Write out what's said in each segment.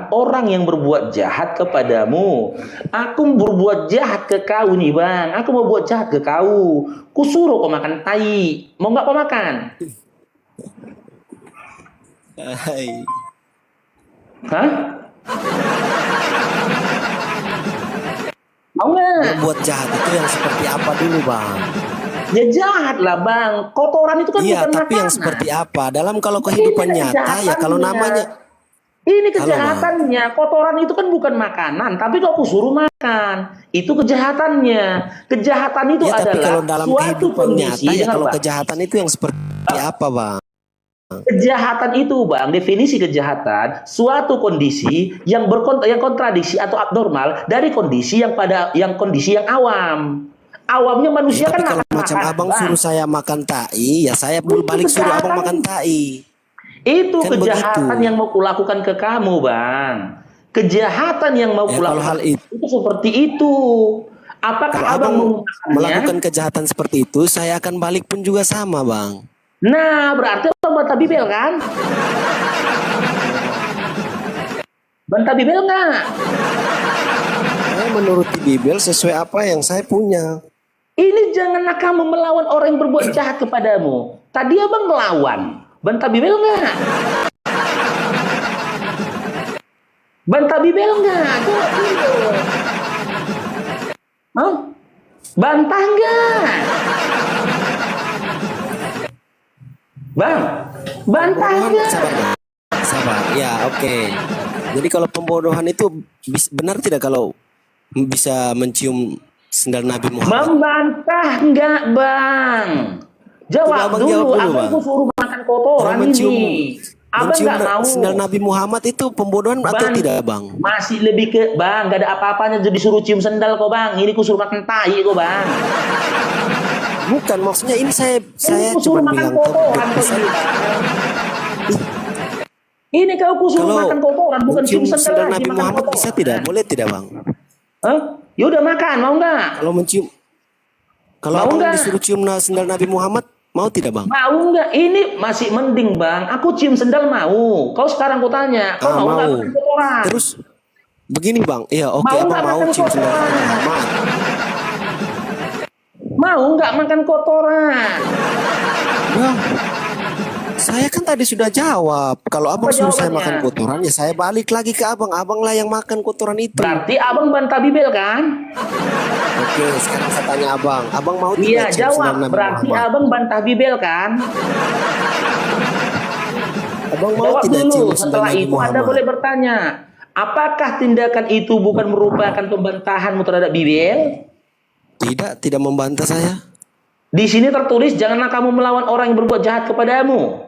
Bang, orang yang berbuat jahat kepadamu. Aku berbuat jahat ke kau nih, Bang. Aku mau buat jahat ke kau. Kusuruh kau makan tai. Mau nggak kau makan? Hai. Hah? Mau nggak? Berbuat jahat itu yang seperti apa dulu, Bang? Ya jahat lah, Bang. Kotoran itu kan Iya, bukan tapi yang makanan. seperti apa? Dalam kalau Ini kehidupan nyata ya kalau kejahatannya. namanya. Ini Halo, Bang. kejahatannya. Kotoran itu kan bukan makanan, tapi kok kusuruh makan. Itu kejahatannya. Kejahatan itu Ya, tapi kalau adalah dalam suatu kehidupan nyata kondisi, ya dengar kalau Bang. kejahatan itu yang seperti apa, Bang? Kejahatan itu, Bang, definisi kejahatan suatu kondisi yang yang kontradiksi atau abnormal dari kondisi yang kondisi yang awam. Awamnya Ya, manusia tapi kan kalau makan macam makanan, Abang Bang. suruh saya makan tai, ya saya Itu balik suruh Abang makan kejahatan. tai. Itu Kan kejahatan begitu. yang mau kulakukan ke kamu, Bang. Kejahatan yang mau Ya kalau hal kulakukan itu, itu seperti itu. Apakah kalau Abang Abang melakukan menggunakannya? kejahatan seperti itu, saya akan balik pun juga sama, Bang. Nah, berarti Abang bantah Bibel kan? Bantah Bibel nggak? Saya menuruti Bibel sesuai apa yang saya punya. Ini janganlah kamu melawan orang yang berbuat jahat kepadamu. Tadi Abang melawan. Bantah Bibel nggak? Bantah Bibel nggak? Jawab dulu. Hah? Bantah nggak? Bang, bantah Pembodohan, nggak? sabar, Bang. Sabar. Ya, oke. Jadi kalau pembodohan itu benar tidak kalau bisa mencium sendal Nabi Muhammad? Membantah nggak, Bang? Coba Jawab Abang jawab dulu. dulu, Abang Bang. suruh makan Kalau kotoran mencium ini. Abang mencium nggak mau. sendal Nabi Muhammad itu pembodohan atau Bang, tidak, Bang? masih lebih ke Bang, gak ada apa-apanya jadi suruh cium sendal kok, Bang. Ini ku suruh makan tai kok, Bang. Bukan, maksudnya ini Ini saya ku cuma suruh makan bilang kotoran kok bisa ini, Bang. Ini kau ku suruh kalau makan kotoran, bukan cium mencium sendal sendal lagi, Nabi makan Muhammad bisa tidak? kotoran. Boleh tidak, Bang? Hah? Ya udah makan, mau nggak? Kalau mencium kalau Mau Abang disuruh nggak? cium sendal Nabi Muhammad, mau tidak, Bang? Mau nggak? Ini masih mending, Bang. Aku cium sendal mau. Kau sekarang ku tanya, kau Ah, mau nggak mau. makan kotoran? Terus begini, Bang. Iya, oke, Mau Abang nggak mau makan cium sendal Nabi kotoran? Muhammad. Mau nggak makan kotoran? Ya, saya kan tadi sudah jawab. Kalau Apa Abang suruh saya makan jawabannya? kotoran, ya saya balik lagi ke Abang. Abang lah yang makan kotoran itu. Berarti abang bantah Bibel kan? Oke, sekarang saya tanya Abang. Abang mau Iya, tidak cium sendal jawab. Nabi Berarti Muhammad? abang bantah Bibel kan? Abang mau Jawab tidak dulu. cium sendal Setelah Nabi itu Anda Muhammad? boleh bertanya, apakah tindakan itu bukan merupakan pembantahanmu terhadap Bibel? Tidak membantah saya. Di sini tertulis, janganlah kamu melawan orang yang berbuat jahat kepadamu.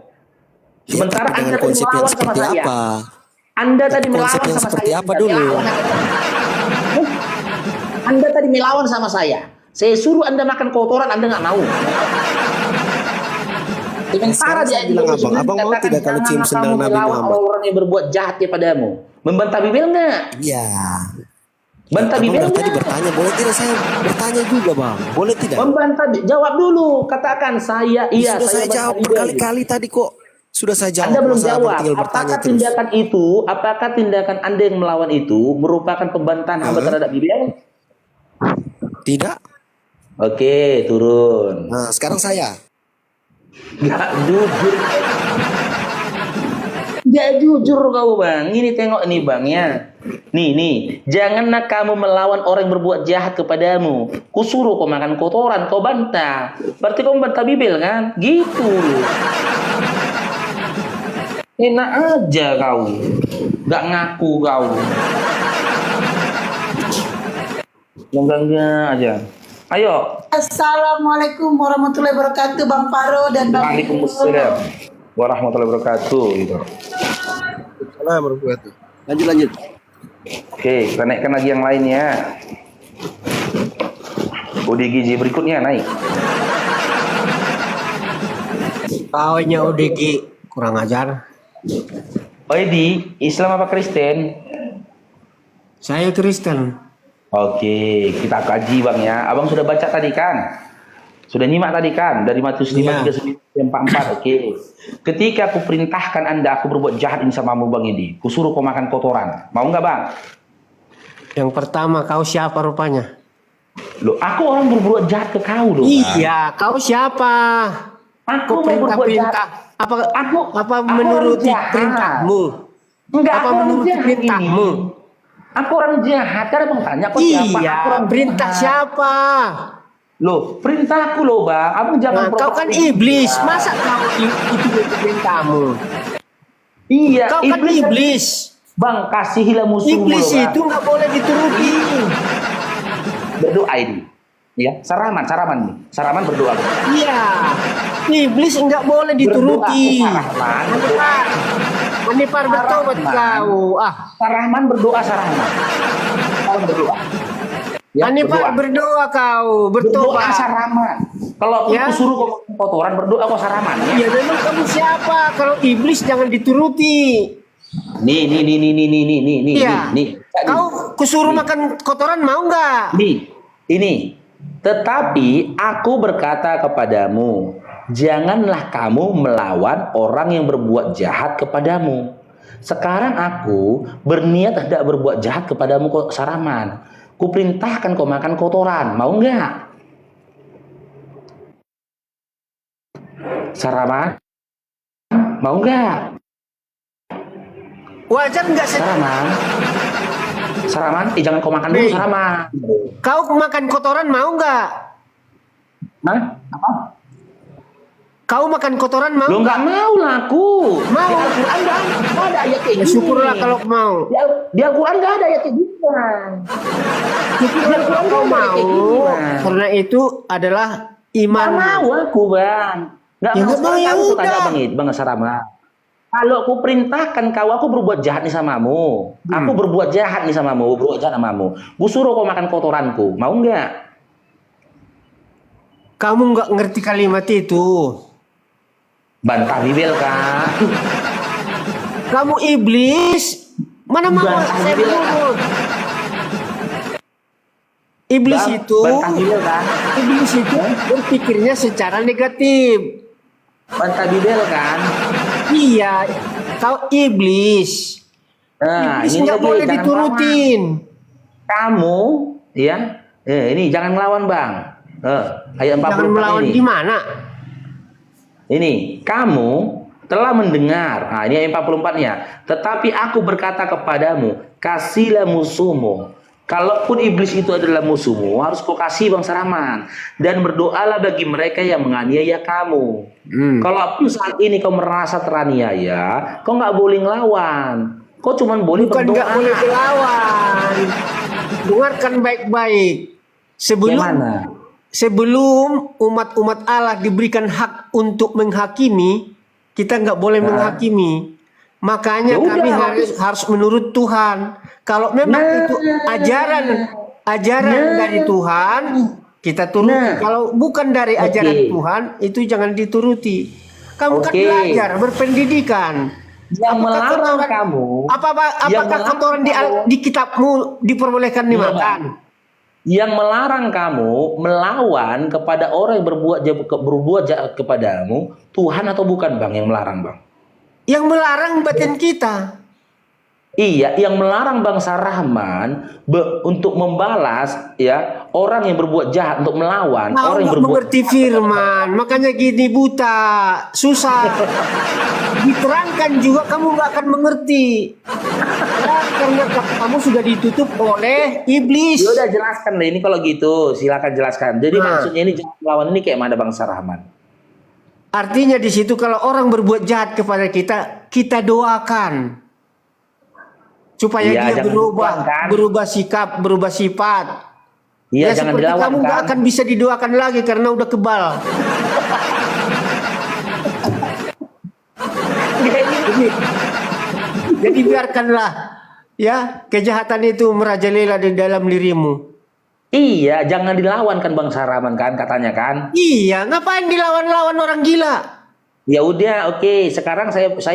Ya, Sementara tapi Anda dengan tadi konsep yang melawan sama seperti saya. apa? Anda Tapi tadi konsep melawan yang sama seperti saya. apa dulu? Anda tadi melawan sama saya. Saya suruh Anda makan kotoran, Anda nggak mau. Sementara Sekarang di saya ayat bilang 29 Abang mau dikatakan, tidak kalau cium janganlah sendal kamu Nabi melawan Muhammad? orang yang berbuat jahat kepadamu. Membantah Bibel nggak? Iya. Ya, Bantah Abang Bibel dari tadi nggak? bertanya, boleh tidak saya bertanya juga, Bang? Boleh tidak? Membantah, jawab dulu. Katakan saya, Ya, iya sudah saya saya bantah jawab Bibel. berkali-kali tadi kok. Sudah saya Anda jawab, belum masa Abang jawab. tinggal bertanya terus? Apakah tindakan Anda yang melawan itu merupakan pembantahan hamba Hah? terhadap Bibel? Tidak? Oke, turun. Nah, sekarang saya. Gak jujur. Gak jujur kau, Bang. Ini tengok nih, Bang, ya. Nih. Janganlah kamu melawan orang yang berbuat jahat kepadamu. Kusuruh kau makan kotoran, kau bantah. Berarti kau bantah Bibel kan? Gitu. Enak aja kau. Gak ngaku kau. Enggak aja. Ayo. Assalamualaikum warahmatullahi wabarakatuh, Bang Faro dan Bang Waalaikumsalam warahmatullahi wabarakatuh. Gitu. Salam warahmatullahi. Lanjut. Oke, kita naikkan lagi yang lainnya. ODGJ berikutnya naik. Kawinnya ODG kurang ajar. Edi, Islam apa Kristen? Saya Kristen. Oke, kita kaji, Bang, ya. Abang sudah baca tadi kan? Sudah nyimak tadi kan dari Matius 5 Iya. 39 44. Oke. Ketika aku perintahkan Anda aku berbuat jahat ini samamu Bang Edi, kusuruh kau makan kotoran. Mau nggak Bang? Yang pertama, kau siapa rupanya? Loh, aku orang berbuat jahat ke kau loh. Bang. Iya, kau siapa? Aku Kau mau berbuat perintah-perintah. jahat. Apa Aku menuruti orang jahat. perintahmu? Enggak, Apa aku orang menuruti jahat perintahmu? ini. Aku orang jahat. Karena Bang tanya aku siapa? Iya, Aku orang perintah jahat. siapa? Loh, perintahku loh Bang. Abang jangan Nah, kau kan provokatif. iblis. Masa kau itu perintahmu? Iya, Kau kan iblis. Bang, kasihilah musuhmu Iblis loh, Bang. itu nggak boleh dituruti. Berdoa ini. Ya, saraman nih. Saraman berdoa. Iya, iblis nggak boleh dituruti. Sarahman, Manipar bertobat kau. Sarahman berdoa Sarahman. Sarahman berdoa. Ya, Manipar berdoa kau, berdoa bertobat. Sarahman. Kalau Ya. aku suruh kau makan kotoran berdoa kau Sarahman ya. Ya memang kamu siapa? Kalau iblis jangan dituruti. Nih. Iya. Kau kusuruh makan kotoran mau nggak? Ini. Tetapi aku berkata kepadamu, janganlah kamu melawan orang yang berbuat jahat kepadamu. Sekarang aku berniat hendak berbuat jahat kepadamu kok Sarahman. Kuperintahkan kau makan kotoran, mau nggak? Sarahman, mau nggak? Wajar nggak Sarahman, jangan kau makan dulu Nih. Sarahman. Kau makan kotoran mau nggak? Hah? Apa? Kau makan kotoran mau? Lo nggak mau lah aku. Mau. Di Al-Quran nggak ada ayat kayak Ya gini. syukurlah kalau mau. Di Al-Quran nggak ada ayat kayak gini. Bang. Syukurlah kalau kau nggak ada mau. kayak gini, Bang. Karena itu adalah iman. Nggak mau aku bang. Nggak Ya mau. nggak mau, ya Aku tanya udah. bang Sarama. Kalau aku perintahkan kau, aku berbuat jahat nih samamu. Aku berbuat jahat nih samamu, berbuat jahat samamu. Gue suruh kau makan kotoranku, mau nggak? Kamu nggak ngerti kalimat itu. Bantah bibel kak. Kamu iblis. Mana mau Bantah saya bibel, berurut. Iblis Bang, itu, bantah bibel kak. iblis itu berpikirnya secara negatif. Bantah bibel kan. Iya, kau iblis. Nah, Iblis ini nggak lagi, boleh jangan diturutin. Kamu, ya, ini jangan ngelawan bang. Ayat 44 Jangan melawan ini. di mana? Ini, kamu telah mendengar. Nah, ini ayat 44-nya. Tetapi aku berkata kepadamu, kasihlah musuhmu. Kalaupun iblis itu adalah musuhmu, harus kau kasih bang Saraman. Dan berdoalah bagi mereka yang menganiaya kamu. Kalaupun saat ini kau merasa teraniaya, kau nggak boleh ngelawan. Kau cuma boleh Bukan berdoa. nggak boleh dilawan. Dengarkan baik-baik. Gimana? Sebelum umat-umat Allah diberikan hak untuk menghakimi, kita nggak boleh menghakimi. Makanya Ya udah. kami harus menurut Tuhan. Kalau memang itu ajaran dari Tuhan, kita turuti. Nah. Kalau bukan dari ajaran Oke. Tuhan, itu jangan dituruti. Kamu kan Oke. belajar, berpendidikan. Yang melarang kamu, Apakah melarang kotoran di kitabmu diperbolehkan dimakan? yang melarang kamu melawan kepada orang yang berbuat jahat kepadamu, Tuhan atau bukan bang yang melarang bang? Yang melarang batin kita. Iya, yang melarang bangsa Rahman untuk membalas ya orang yang berbuat jahat, untuk melawan Kau orang yang nggak berbuat mengerti firman, makanya gini buta, susah. Diterangkan juga kamu nggak akan mengerti. Ya, karena kamu sudah ditutup oleh iblis. Ya udah jelaskan deh ini kalau gitu, silakan jelaskan. Jadi Nah. maksudnya ini jahat melawan ini kayak mana bangsa Rahman? Artinya di situ kalau orang berbuat jahat kepada kita, kita doakan supaya Iya, dia jangan berubah, dilawan, kan? berubah sikap, berubah sifat. Iya, Ya jangan seperti dilawan kamu nggak kan. akan bisa didoakan lagi karena udah kebal. Jadi biarkanlah ya kejahatan itu merajalela di dalam dirimu. Iya, jangan dilawan kan bangsa Rahman kan katanya kan. Iya, ngapain dilawan-lawan orang gila? Ya udah, oke. Sekarang saya Orang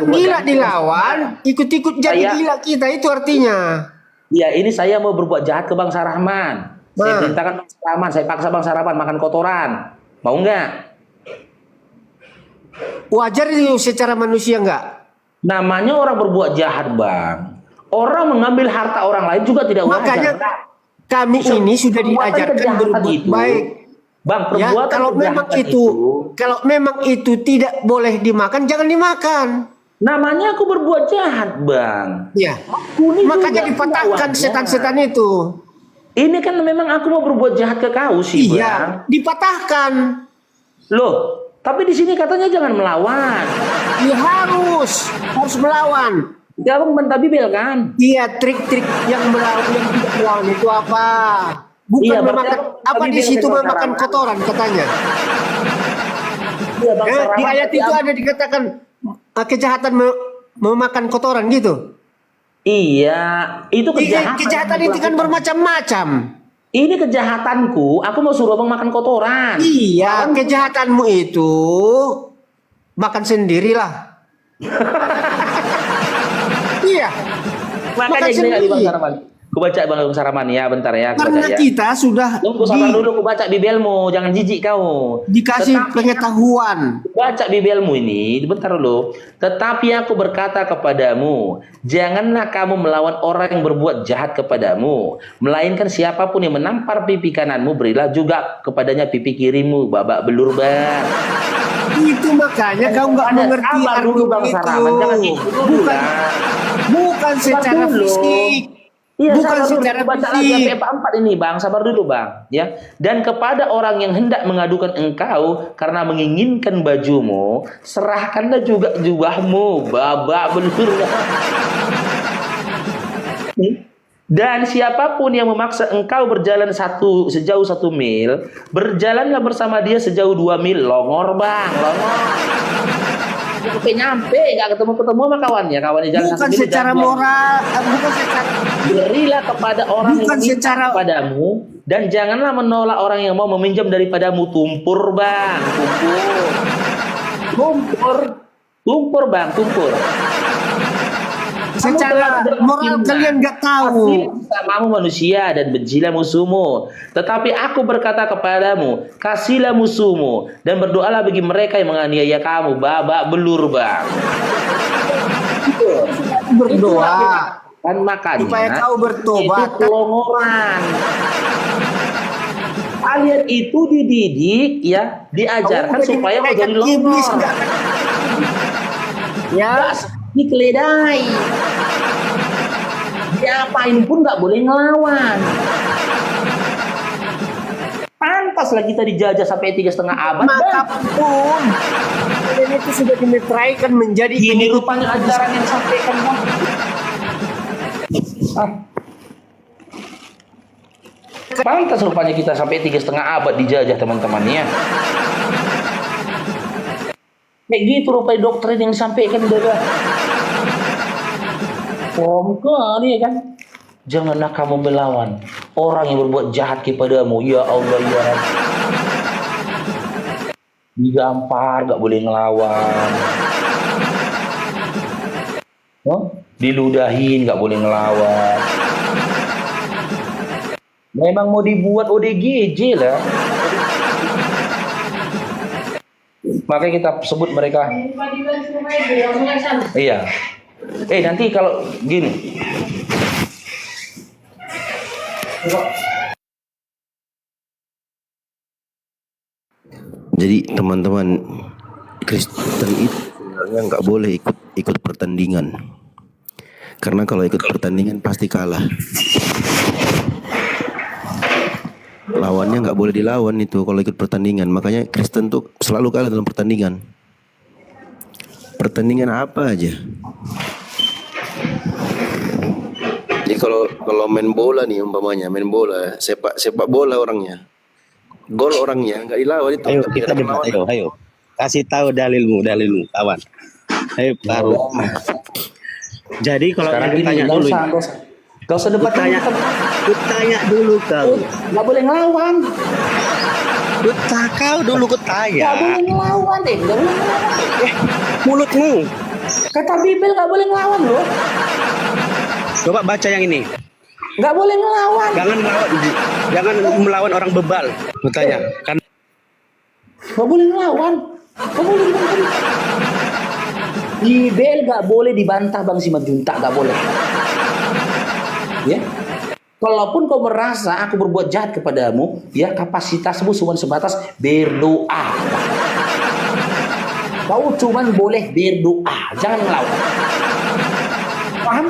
berbuat gila jahat. dilawan, ikut-ikut jadi Saya- gila kita, itu artinya. Ya, ini saya mau berbuat jahat ke bangsa Rahman. Saya Nah. perintahkan bangsa Rahman, saya paksa bangsa Rahman makan kotoran. Mau nggak? Wajar itu secara manusia nggak? Namanya orang berbuat jahat, Bang. Orang mengambil harta orang lain juga tidak wajar. Makanya kami ini sudah Perbuatan diajarkan kejahatan berbuat itu, baik. Bang, Ya, perbuatan kalau memang itu tidak boleh dimakan, jangan dimakan. namanya aku berbuat jahat, Bang. Ya. Ini Makanya juga dipatahkan tidak wajar. setan-setan itu. Ini kan memang aku mau berbuat jahat ke kau sih, Bang. Iya, dipatahkan. Loh, tapi di sini katanya jangan melawan. Ya harus melawan. Ya, Bang bantah Bibel kan? Iya, trik-trik yang melawan yang tidak melawan itu apa? Bukan Iya, berarti memakan apa di Bibel situ itu memakan sarana. kotoran katanya. Iya, Bang. Di ayat itu ada dikatakan kejahatan memakan kotoran gitu. Iya, itu kejahatan. Kejahatan itu kan bermacam-macam. Ini kejahatanku, aku mau suruh Bang makan kotoran. Iya, kejahatanmu itu makan sendirilah. Iya. Makanya makan gini kali Bang sendiri. Saraman. Ku baca Bang Saraman ya, bentar ya. Aku Karena baca ya. kita sudah Tunggu sabar dulu, ku baca Bibelmu, jangan jijik kau. dikasih Tetapi pengetahuan. baca Bibelmu ini, bentar dulu. Tetapi aku berkata kepadamu, janganlah kamu melawan orang yang berbuat jahat kepadamu, melainkan siapapun yang menampar pipi kananmu, berilah juga kepadanya pipi kirimu, babak belur, Bang. Itu makanya kau nggak Ada mengerti sabar dulu, Bang argumen Saraman, jangan itu. gitu dulu, Bukan, Bang. bukan secara dulu. fisik. Iya, Bukan sabar dulu. secara Baca lagi fisik. sampai 4 ini, Bang. Sabar dulu, Bang. Ya. Dan kepada orang yang hendak mengadukan engkau karena menginginkan bajumu, serahkanlah juga jubahmu, babak belur. Dan siapapun yang memaksa engkau berjalan sejauh 1 mil, berjalanlah bersama dia sejauh 2 mil. Longor, Bang, longor. Nyampe, nggak ketemu sama kawannya jalan Bukan 1 mil secara udah- moral, bukan secara Berilah kepada orang Bukan yang meminta secara- kepadamu, dan janganlah menolak orang yang mau meminjam daripadamu. Tumpur, Bang, tumpur, Bang, tumpur. secara moral kalian nggak tahu. Samamu manusia dan bencilah musuhmu. Tetapi aku berkata kepadamu, kasihlah musuhmu dan berdoalah bagi mereka yang menganiaya kamu. Babak belur, Bang. Berdoa Kan makanya supaya kau bertobat. itu kelongoran. Kalian itu dididik ya, diajarkan Kau supaya mau menjadi jadi iblis, longor. nggak? Ya, Dikeledai. Diapain pun nggak boleh ngelawan. Pantaslah kita dijajah sampai 3,5 abad. maka pun kalian itu sudah dimeteraikan menjadi Ini rupanya ajaran yang sampaikan, Bang. Pantas rupanya kita sampai 3,5 abad dijajah, teman-temannya. Kayak gitu rupanya doktrin yang disampaikan udah. Kali ya kan. Janganlah kamu melawan orang yang berbuat jahat kepadamu. Ya Allah, ya Rabbi. Digampar, gak boleh ngelawan. Diludahin, gak boleh ngelawan. Memang mau dibuat ODGJ lah. Makanya kita sebut mereka. Iya. Nanti kalau gini. Jadi teman-teman, Kristen itu sebenarnya nggak boleh ikut pertandingan, karena kalau ikut pertandingan pasti kalah. Lawannya nggak boleh dilawan itu kalau ikut pertandingan. Makanya Kristen tuh selalu kalah dalam pertandingan. Pertandingan apa aja. Jadi kalau main bola nih umpamanya, main bola, sepak bola orangnya. Gol orangnya nggak dilawan itu. Ayo Tapi kita ada debat, lawan. ayo. Kasih tahu dalilmu, kawan. Ayo taruh. Jadi kalau Sekarang aku gini, tanya gak dulu, usah debat ku tanya dulu kau. Gak boleh ngelawan. Kau dulu ku Gak tanya. boleh ngelawan deh. Gak boleh ngelawan. Mulutmu. Kata Bibel gak boleh ngelawan loh. Coba baca yang ini. Gak boleh ngelawan. Jangan melawan orang bebal. Ku tanya. Kan Gak boleh ngelawan. Gak boleh dibantah. Bibel gak boleh dibantah Bang Simanjuntak, gak boleh. Ya. Kalaupun kau merasa aku berbuat jahat kepadamu, ya kapasitasmu cuma sebatas berdoa. Kau cuma boleh berdoa, jangan ngelawan. Paham?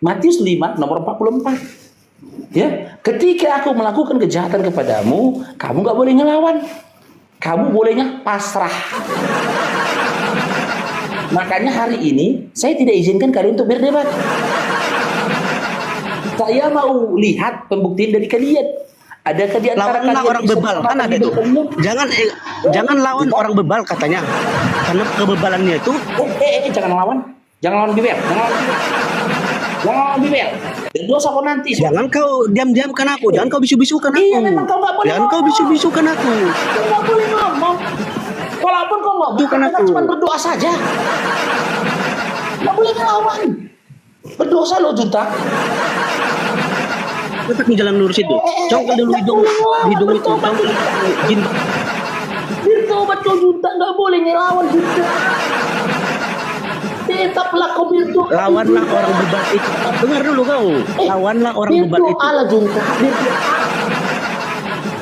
Matius 5 nomor 44. Ya, ketika aku melakukan kejahatan kepadamu, kamu gak boleh ngelawan. Kamu bolehnya pasrah. Makanya hari ini saya tidak izinkan kalian untuk berdebat. Saya mau lihat pembuktian dari kalian. Adakah di antara Lawanlah kalian orang bisa bebal, kan mengatakan ada itu. kalian? Jangan lawan orang bebal katanya. Karena kebebalannya itu Jangan lawan. Jangan lawan bibel. Jangan lawan bibel. Jangan lawan bibel. Berdosa kau nanti. jangan kau diam-diamkan aku, jangan kau bisu-bisukan aku. Iya, memang kau nggak boleh Jangan kau ngomong. bisu-bisukan aku. Kau nggak boleh ngomong. Walaupun kau ngomong, Bukan kita aku. cuma berdoa saja. Nggak boleh ngelawan. Berdosa lo Junta. Tetap di jalan lurus itu. Congkel dulu hidung itu, congkel jin. Bertobat kau Junta, nggak boleh ngelawan Junta. Tetaplah kau berdoa. Lawanlah orang bebal itu. Dengar dulu kau. Lawanlah orang bebal itu. Berdoa lah Junta. Berdoa.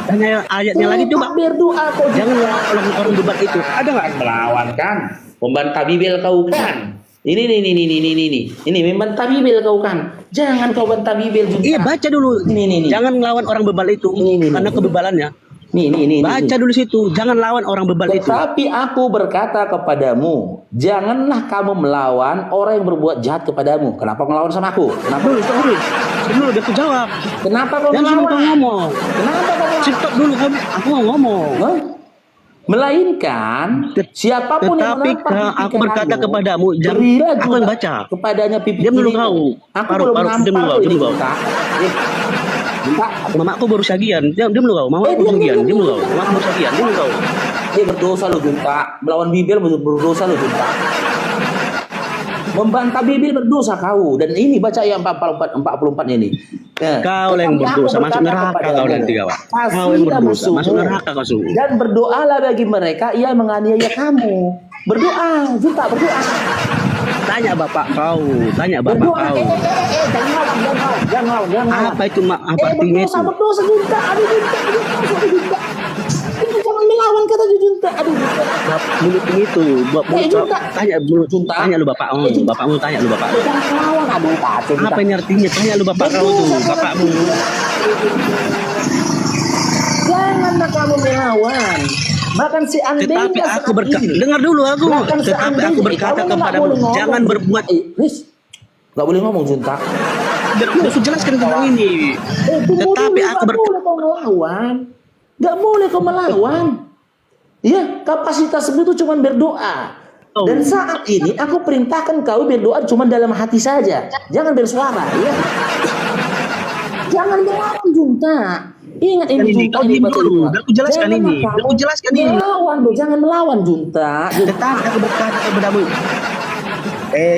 Tanya ayatnya lagi coba. Berdoa kau Junta. Jangan lawan orang bebal itu. Ada nggak? Melawan kan? Membantah bibel kau kan? Ini. Ini membantah bibel kau kan? Jangan kau bantah bibel Junta. Iya, baca dulu. Ini. Jangan melawan orang bebal itu. Ini. Karena kebebalannya. Ini. Baca dulu situ. Jangan lawan orang bebal itu. Tetapi aku berkata kepadamu, janganlah kamu melawan orang yang berbuat jahat kepadamu. Kenapa melawan sama aku? Kenapa? Dulu dia aku jawab. Kenapa kau Jangan sampai kau melawan? ngomong. Kenapa kau melawan? Stop dulu kami. Aku mau ngomong. Hah? Melainkan siapapun yang Tetapi menampar aku berkata kepadamu, jangan. berilah Aku yang juga baca. kepadanya pipi Diam dulu kirimu. kau. Aku Paruh, belum paruh. nampar Diam dulu kau, ini, diam dulu kau. Junta. Junta, Mamaku baru sagian. Diam dulu kau. Mamaku baru sagian. Diam dulu kau. Mamaku baru sagian. Diam dulu kau. Dia berdosa lo Junta. Melawan bibel berdosa lo Junta. Membantah bibel berdosa kau. Dan ini baca ayat 44 ini. Kau yang Tetapi aku berdosa, masuk berkata neraka kepadamu, kau nanti kau. Kau yang kasihlah berdosa, musuhmu, masuk neraka kau sungguh. dan berdoalah bagi mereka yang menganiaya kamu. Berdoa, Junta berdoa. Tanya bapak kau. Tanya bapak Berdoa. kau. Jangan lawan. Apa itu mak? Apa artinya itu? Berdosa Junta. Aduh Junta. Ini jangan melawan kata Junta. Aduh Junta. Mulut itu, buat mulut. Junta. Tanya mulut. Junta. Tanya lu bapakmu. Junta. Bapakmu tanya lu bapakmu. Jangan melawan. Aduh kacau Junta. Apa ini artinya? Tanya lu bapak kau tuh, bapakmu. Janganlah kamu melawan. Bahkan seandainya Tetapi aku saat berkata, ini, dengar dulu aku. bahkan Tetapi aku seandainya, berkata kamu nggak kepadamu, boleh ngomong, jangan Junta. berbuat. Riz, nggak boleh ngomong Junta. Udah aku jelaskan tentang ini. Tetapi aku Nggak boleh kau melawan. Nggak boleh kau melawan. Ya, kapasitasmu itu cuma berdoa. Oh. Dan saat ini aku perintahkan kau berdoa cuma dalam hati saja. Jangan bersuara, ya. Jangan melawan Junta. Ingat ini Ini, Junta kau ini diam betul, dulu. Junta. Biar aku jelaskan Jangan ini. kamu Biar aku jelaskan ini. melawan, Bro. Jangan melawan Junta. Tetapi aku berkata kepadamu,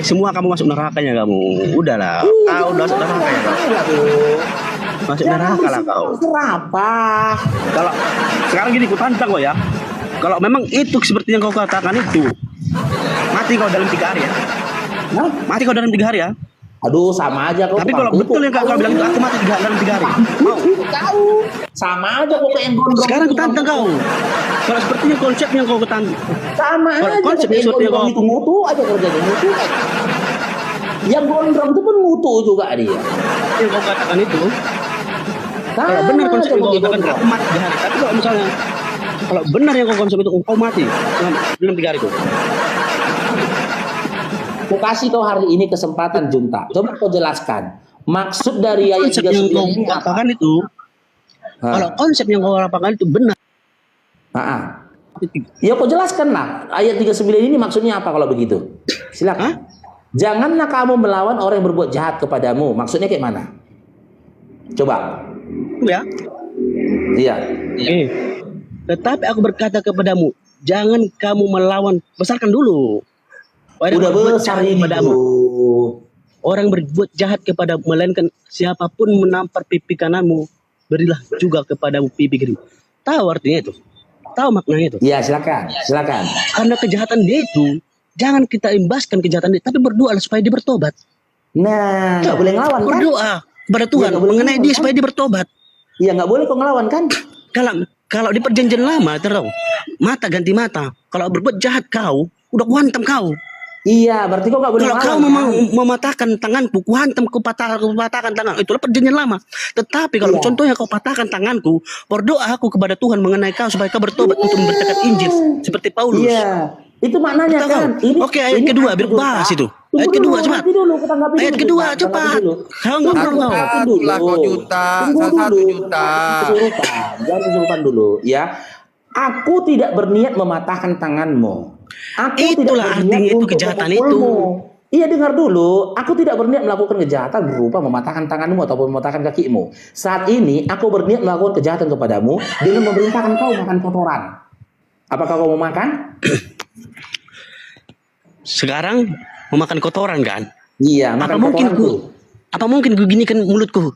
semua kamu masuk nerakanya kamu. Udahlah, kau udah masuk neraka ya kau. Masuk neraka lah kau. Serapah. Kalau sekarang gini, ku tantang kau ya. Kalau memang itu seperti yang kau katakan itu, mati kau dalam 3 hari ya. Hah? Mati kau dalam 3 hari ya. Aduh, sama aja kau. Tapi kalau betul yang kau bilang itu, aku mati dalam 3 hari. Mau? Tahu. Sama aja kau kayak yang gondrong. Sekarang ku tantang kau. Kalau sepertinya konsep yang kau ketantang. Sama Kalau aja konsep kayak yang seperti gondrong kau- itu mutu aja kerjanya mutu aja. Yang gondrong itu pun mutu juga dia. Yang kau katakan itu, Sama kalau benar konsep aja yang kau kayak katakan, gondrong. aku mati 3 hari. Tapi kalau misalnya, kalau benar yang kau konsep itu, kau mati dalam 3 hari itu. Aku kasih kau hari ini kesempatan Junta. Coba kau jelaskan. Maksud dari ayat Konsep yang kau 39 ini apa? katakan itu, kalau konsep yang kau lakukan itu benar. Ah. Ya kau jelaskan lah. Ayat 39 ini maksudnya apa kalau begitu? Silakan. Janganlah kamu melawan orang yang berbuat jahat kepadamu. Maksudnya kayak mana? Coba. Ya. Iya. Tetapi aku berkata kepadamu, jangan kamu melawan. Besarkan dulu. Orang Udah berbuat besar jahat ini kepadamu. tuh. Orang berbuat jahat kepadamu, melainkan siapapun menampar pipi kananmu, berilah juga kepadamu pipi kiri. Tahu artinya itu? Tahu maknanya itu? Ya, silakan, silakan. Karena kejahatan dia itu, jangan kita imbaskan kejahatan dia, tapi berdoa supaya dia bertobat. Nah, nggak boleh ngelawan kan? Berdoa kepada Tuhan nggak boleh mengenai ngelawan, dia kan? supaya dia bertobat. Iya, nggak boleh kok ngelawan kan? Kalau di perjanjian lama terus mata ganti mata. Kalau berbuat jahat kau, udah kuhantam kau. Iya, berarti kok nggak boleh Kalau ngelawan. kau memang mematahkan tanganku, kuhantam kupatahkan tangan. Itulah perjanjian lama. Tetapi kalau Iya. contohnya kau patahkan tanganku, berdoa aku kepada Tuhan mengenai kau supaya kau bertobat untuk memberitakan Injil seperti Paulus. Iya, itu maknanya Betul, kan. kau? Oke, ayat kedua, biar dulu, bahas Pak. itu. Tunggu Ayat dulu, kedua, cepat. tanggapi dulu, kita tanggapi Ayat dulu, kedua, Pak. Tanggapi cepat. dulu. Kau nggak perlu kau. Tanggapi Satu lah kau juta, Tunggu satu dulu. juta. Jangan kesurupan dulu, ya. Aku tidak berniat mematahkan tanganmu. Aku Itulah tidak berniat artinya itu untuk kejahatan memukulmu. itu. Iya, dengar dulu. Aku tidak berniat melakukan kejahatan berupa mematahkan tanganmu ataupun mematahkan kakimu. Saat ini aku berniat melakukan kejahatan kepadamu dengan memerintahkan kau makan kotoran. Apakah kau mau makan? Sekarang memakan kotoran kan? Iya, makan Apa mungkin kotoran tuh. Apa mungkin gue ginikan mulutku?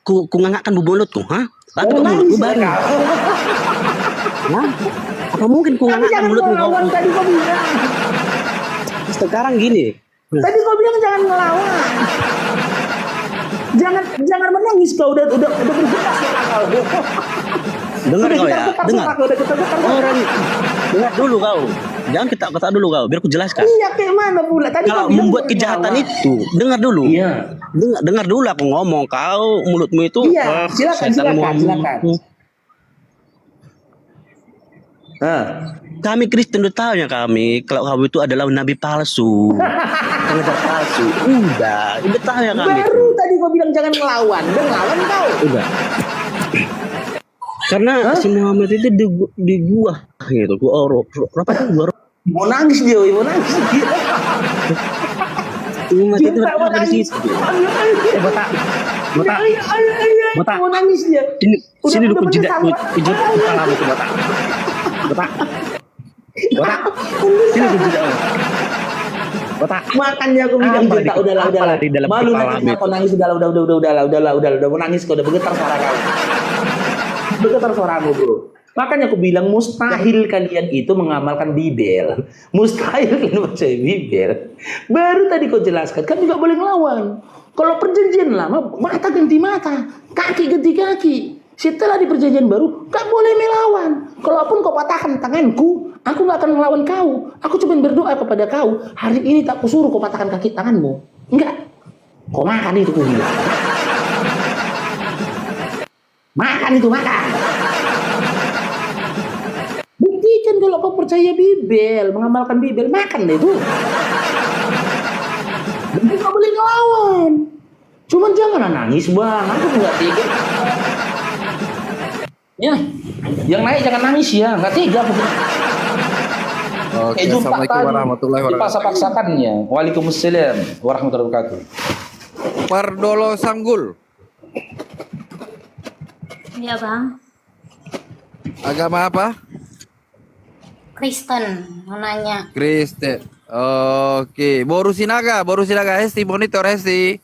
Ku ngangakkan mulutku, hah? Atau Oh, mulutku nangis baru? mereka. Hah? Apa mungkin ku Kamu ngangakkan jangan mulutku? ngelawan, tadi kau bilang. Sekarang gini. Tadi kau bilang jangan ngelawan. Jangan menangis kau udah bergerak suara kau. Dengar Udah kau ya, getar-getar dengar. suara kau, udah getar-getar suara. Orang dengar dulu kau. Jangan kita kata dulu kau, biar ku jelaskan. Iya, kayak mana pula? Tadi Kalau kau bilang membuat jangan kejahatan ngelawan. itu, dengar dulu. Iya. Dengar dulu aku ngomong. Kau mulutmu itu. Iya, silakan, setan silakan, silakan. Nah, Kami Kristen udah tahu ya kami kalau kamu itu adalah nabi palsu, pengajar palsu. Udah tahu ya kami. baru tadi kau bilang jangan ngelawan. Udah ngelawan kau. Udah. Karena si Muhammad itu di gua gitu, gua apa tuh gua Mau nangis dia, mau nangis dia. Muhammad itu Cinta mau ada di nangis. situ. Botak. Botak. Botak. Mau nangis dia. Sini lu Udah kujidat bener kujut kepala tuh botak. Botak. Botak. Sini kujidat. Botak. Makanya aku bilang Apa cinta di- udahlah. apa di dalam Malu kepala nanti itu? kau nangis udah mau nangis kau udah bergetar suara kau. Bergetar suaramu bro. Makanya aku bilang mustahil kalian itu mengamalkan Bibel. Mustahil kalian percaya Bibel. Baru tadi kau jelaskan kan juga boleh ngelawan. Kalau perjanjian lama mata ganti mata, kaki ganti kaki. Setelah di perjanjian baru gak boleh melawan. Kalaupun kau patahkan tanganku, aku gak akan melawan kau. Aku cuma berdoa kepada kau. Hari ini tak kusuruh kau patahkan kaki tanganmu. Enggak. Kau makan itu ku bilang. Makan itu makan. Buktikan kalau kau percaya Bibel, mengamalkan Bibel, makan deh itu. Dan kau gak boleh ngelawan. Cuman jangan nangis bang, aku nggak tega. Ya, yang naik jangan nangis ya, nggak tega aku. Oke, Assalamualaikum warahmatullahi wabarakatuh. Dipaksa-paksakannya. Waalaikumsalam warahmatullahi wabarakatuh. Pardolo Sanggul, Iya bang, agama apa? Kristen mau nanya. Kristen. Oke, Boru Sinaga Hesti monitor Hesti.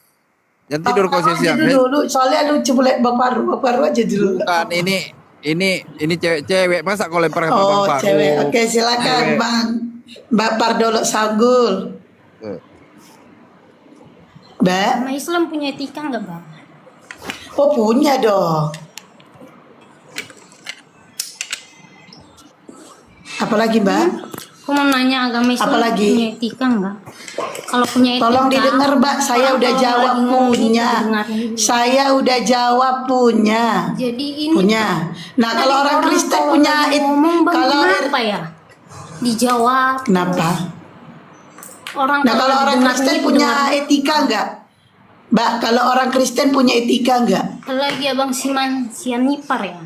Jangan tidur kau siang. Dulu, soalnya lucu boleh Bang Paru aja dulu. Bukan ini cewek-cewek, masa kau lempar sama Bang Oh, Paru? cewek. Oke, silakan Cewek. Bang. Mbak Pardolo Sanggul. Mbak. Sama Islam punya etika nggak bang? Oh, punya dong. Apalagi Mbak? Aku mau nanya agama Islam Apalagi? punya etika nggak? Kalau punya etika, Tolong didengar Mbak, saya udah kalau jawab lagi ngomong punya. didengarin dulu. Saya udah jawab punya. Jadi ini Punya. Nah, tadi kalau orang Kristen kalau punya lagi ngomong bang, kalau kenapa ya? Dijawab. kenapa? Orang Nah, kalau lagi orang dengar Kristen ini punya dengar. etika enggak? Mbak, kalau orang Kristen punya etika enggak? Lagi abang sian nipar ya.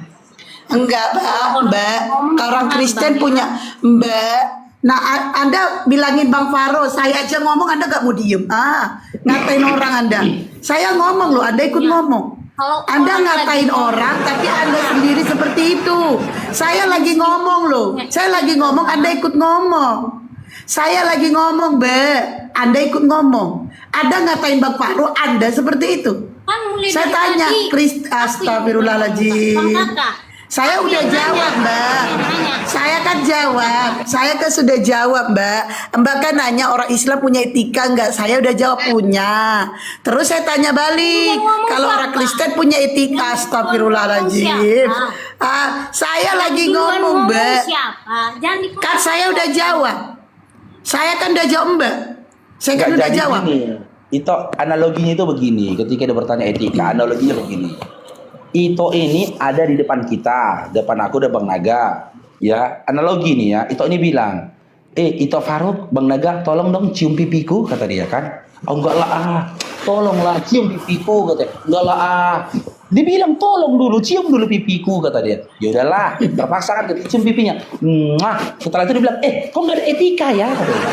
Enggak, Mbak. Kalau orang Kristen Bang, punya, Mbak. Nah, Anda bilangin Bang Faro, saya aja ngomong Anda gak mau diem. Ngatain orang Anda. Saya ngomong loh, Anda ikut ngomong. Kalau Anda orang ngatain lagi orang, tapi Anda sendiri seperti itu. Saya lagi ngomong loh. Saya lagi ngomong, Anda ikut ngomong. Saya lagi ngomong, Mbak. Anda ikut ngomong. Anda ngatain Bang Faro, Anda seperti itu. kan mulai Saya dari tanya, tadi, Krist, aku yang astagfirullahaladzim. Bang Kakak, Saya udah jawab, Mbak. Saya kan jawab. Saya kan sudah jawab, Mbak. Mbak kan nanya orang Islam punya etika nggak? Saya udah jawab punya. Terus saya tanya balik, ngomong kalau siapa? orang Kristen punya etika? Astagfirullahaladzim. Saya lagi ngomong, Mbak. Siapa? Jangan dipotong. Kan saya udah jawab. Saya kan udah jawab, Mbak. Saya kan Nggak, udah jadi jawab. gini, itu analoginya itu begini. Ketika dia bertanya etika, analoginya begini. Ito ini ada di depan kita, depan aku ada Bang Naga, ya. Analogi nih ya. Ito ini bilang, Ito Faruk, Bang Naga, tolong dong cium pipiku, kata dia kan. Oh enggak lah, tolonglah cium pipiku, kata. Enggak lah, dibilang tolong dulu, cium dulu pipiku, kata dia. Ya udahlah, terpaksa kan cium pipinya. Setelah itu dia bilang, kok nggak ada etika ya, kata dia.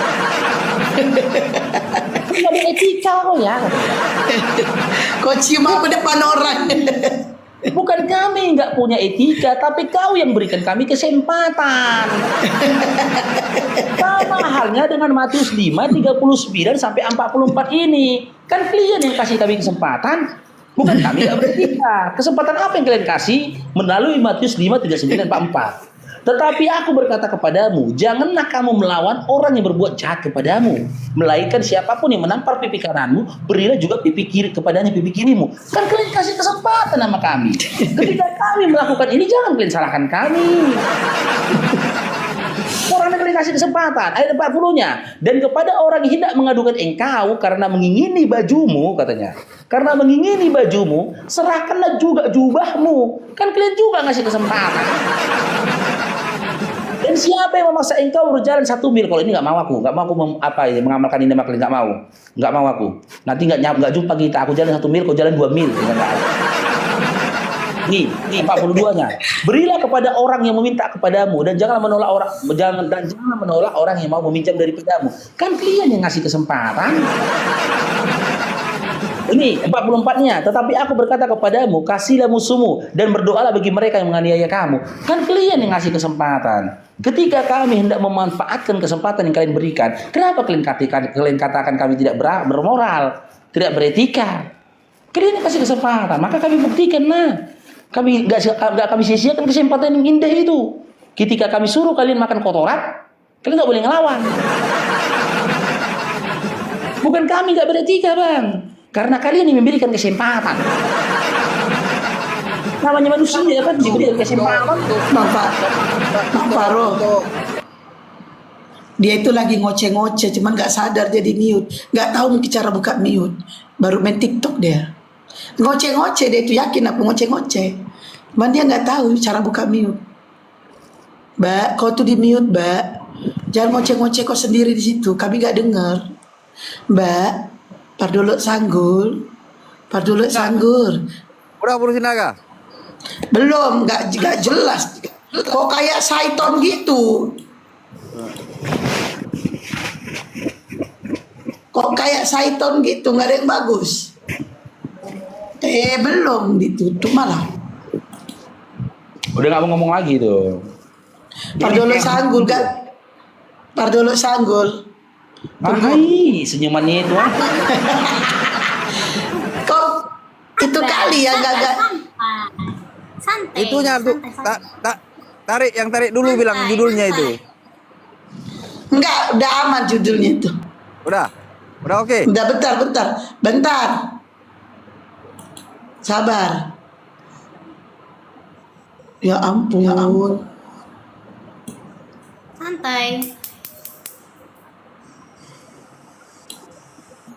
Nggak ada etika kok ya, kata dia. Kok cium apa depan orang? Bukan kami nggak punya etika, tapi kau yang berikan kami kesempatan. Sama halnya dengan Matius 5, 39 sampai 44 ini. Kan kalian yang kasih kami kesempatan, bukan kami nggak beretika. Kesempatan apa yang kalian kasih? Melalui Matius 5, 39, 44. Tetapi aku berkata kepadamu, janganlah kamu melawan orang yang berbuat jahat kepadamu. Melainkan siapapun yang menampar pipi kananmu, berilah juga pipi kiri kepadanya pipi kirimu. Kan kalian kasih kesempatan sama kami. Ketika kami melakukan ini, jangan kalian salahkan kami. Orang yang kalian kasih kesempatan. Ayat 40-nya. Dan kepada orang yang hendak mengadukan engkau karena mengingini bajumu, katanya. Karena mengingini bajumu, serahkanlah juga jubahmu. Kan kalian juga ngasih kesempatan. Dan siapa yang memaksa engkau berjalan 1 mil? Kalau ini nggak mau aku mengamalkan ini, maka nggak mau aku. Nanti nggak jumpa kita. Aku jalan 1 mil, kau jalan 2 mil. Nih 42-nya. Berilah kepada orang yang meminta kepadamu dan jangan menolak orang yang mau meminjam daripadamu. Kan kalian yang ngasih kesempatan. Ini 44-nya. Tetapi aku berkata kepadamu, kasihlah musuhmu dan berdoalah bagi mereka yang menganiaya kamu. Kan kalian yang ngasih kesempatan. Ketika kami hendak memanfaatkan kesempatan yang kalian berikan, kenapa kalian katakan kami tidak bermoral, tidak beretika? Kalian yang kasih kesempatan, maka kami buktikan Kami nggak kami sia-siakan kesempatan yang indah itu. Ketika kami suruh kalian makan kotoran, kalian nggak boleh ngelawan. Bukan kami nggak beretika, Bang. Karena kalian yang memberikan kesempatan. Namanya manusia kan diberikan kesempatan. Bang Faro. Dia itu lagi ngoceh-ngoceh, cuman nggak sadar jadi mute, nggak tahu mungkin cara buka mute, baru main TikTok dia. Ngoceh-ngoceh dia itu, yakin aku ngoceh-ngoceh, cuman dia nggak tahu cara buka mute. Mbak, kau tuh di mute, Mbak. Jangan ngoceh-ngoceh kau sendiri di situ, kami nggak dengar. Mbak, Parduluk Sanggul. Udah urusin naga. Belum, nggak jelas. Kok kayak Saiton gitu? Kok kayak Saiton gitu, nggak ada yang bagus. Belum ditutup malah. Udah nggak mau ngomong lagi tuh. Parduluk Sanggul kan? Parduluk Sanggul. Hai, senyumannya itu. Kok itu kali ya gak? Santai. Itunya tuh tarik dulu bilang judulnya itu. Enggak, udah aman judulnya itu. Udah oke. Udah bentar. Sabar. Ya ampun. Santai.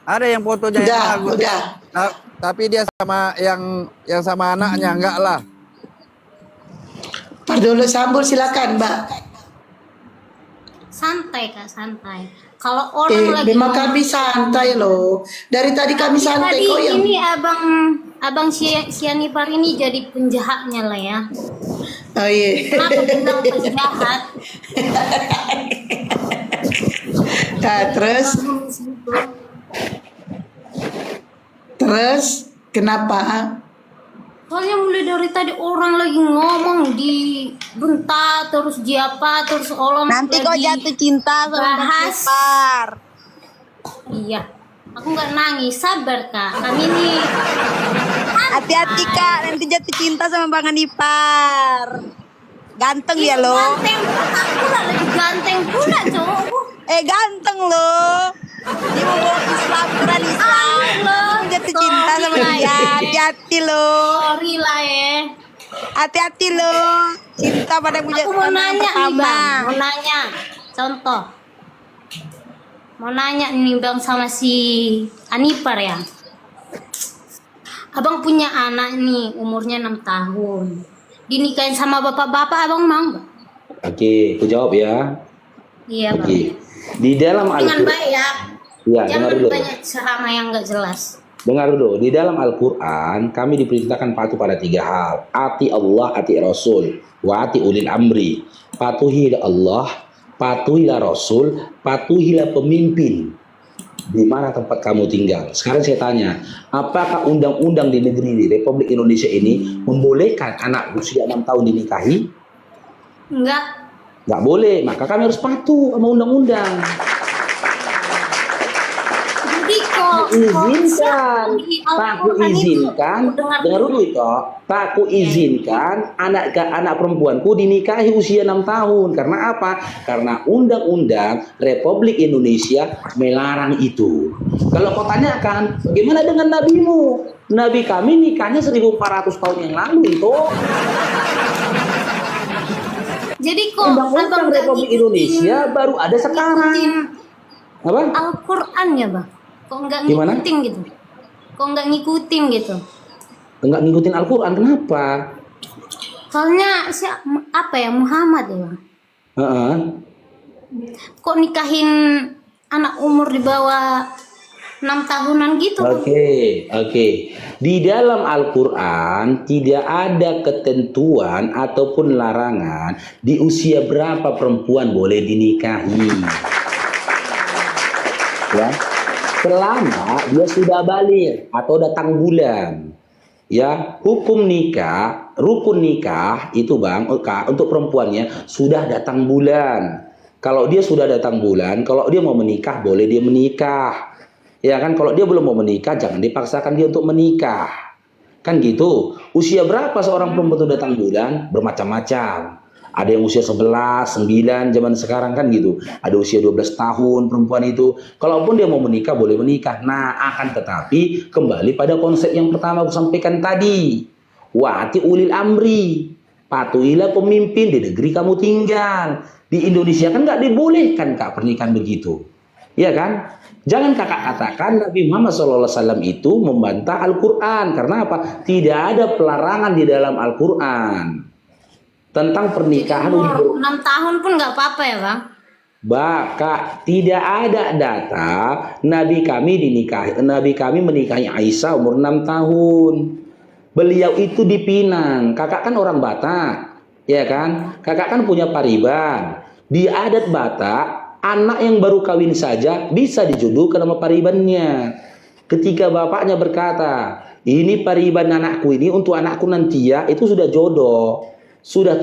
Ada yang fotonya yang bagus. Udah. Tapi dia sama yang sama anaknya enggak lah. Parduluk Sambul silakan, Mbak. Santai Kak, santai. Kalau orang lagi memang kami santai loh. Dari tadi kami santai tadi kok yang ini abang Sianipar ini jadi penjahatnya lah ya. oh iya. Kenapa bilang penjahat? Nah, terus kenapa? Soalnya mulai dari tadi orang lagi ngomong di bentar terus apa terus orang Nanti kau jatuh cinta sama bahas. Sianipar. Iya, aku nggak nangis, sabar Kak. Kami ini Hati-hati kak, nanti jatuh cinta sama Bang Anipar. Ganteng ya lo. Ganteng aku lah lebih ganteng pula cowokku. Ganteng lo. Dia mau bawa Islam, Quran Islam. lo. Jatuh cinta sama dia. Hati-hati lo. Sorry lah ya. Hati-hati lo. Cinta pada punya Aku mau nanya nih pertama. bang, mau nanya. Contoh. Mau nanya nih bang sama si Anipar ya. Abang punya anak nih umurnya 6 tahun. Dinikahin sama bapak-bapak abang mau nggak? Oke, aku jawab ya. Iya bang. Oke. Di dalam Dengan Al-Qur'an. baik ya. Ya, dengar Jangan dulu. banyak ceramah yang nggak jelas. Dengar dulu, di dalam Al-Quran kami diperintahkan patuh pada 3 hal. Ati Allah, ati Rasul, wa ati ulil amri. Patuhilah Allah, patuhilah Rasul, patuhilah pemimpin. Di mana tempat kamu tinggal? Sekarang saya tanya, apakah undang-undang di negeri di Republik Indonesia ini membolehkan anak usia 6 tahun dinikahi? Enggak. Nggak boleh, maka kami harus patuh sama undang-undang. Jadi kok Izinkan, di Pak, ku Al-Quran itu, izinkan, dengar dulu itu, Pak, ku izinkan anak perempuanku dinikahi usia 6 tahun. Karena apa? Karena undang-undang Republik Indonesia melarang itu. Kalau kau tanyakan, bagaimana dengan nabimu? Nabi kami nikahnya 1400 tahun yang lalu itu. Jadi kok Undang-undang abang nggak Republik ngikutin- Indonesia baru ada sekarang. ngikutin Apa? Al-Quran ya bang? Kok nggak Gimana? ngikutin gitu? Kok nggak ngikutin gitu? Enggak ngikutin Al-Quran, kenapa? Soalnya apa ya Muhammad ya bang? Heeh. Kok nikahin anak umur di bawah 6 tahunan gitu? Oke. Di dalam Al-Quran tidak ada ketentuan ataupun larangan di usia berapa perempuan boleh dinikahi. Ya, selama dia sudah balik atau datang bulan. Ya, hukum nikah, rukun nikah itu bang, untuk perempuannya sudah datang bulan. Kalau dia sudah datang bulan, kalau dia mau menikah boleh dia menikah. Ya kan, kalau dia belum mau menikah jangan dipaksakan dia untuk menikah. Kan gitu. Usia berapa seorang perempuan itu datang bulan? Bermacam-macam. Ada yang usia 11, 9 zaman sekarang kan gitu. Ada usia 12 tahun perempuan itu. Kalaupun dia mau menikah boleh menikah. Nah, akan tetapi kembali pada konsep yang pertama aku sampaikan tadi. Wa'ati ulil amri. Patuhilah pemimpin di negeri kamu tinggal. Di Indonesia kan nggak dibolehkan kak pernikahan begitu. Iya kan? Jangan kakak katakan Nabi Muhammad SAW itu membantah Al-Quran. Karena apa? Tidak ada pelarangan di dalam Al-Quran tentang pernikahan Umur 6 tahun pun nggak apa-apa ya bang? Kak, tidak ada data Nabi kami menikahi Aisyah umur 6 tahun. Beliau itu di Pinang. Kakak kan orang Batak, ya kan? Kakak kan punya pariban. Di adat Batak, anak yang baru kawin saja bisa dijodohkan sama paribannya. Ketika bapaknya berkata, ini pariban anakku ini untuk anakku nanti ya, itu sudah jodoh. Sudah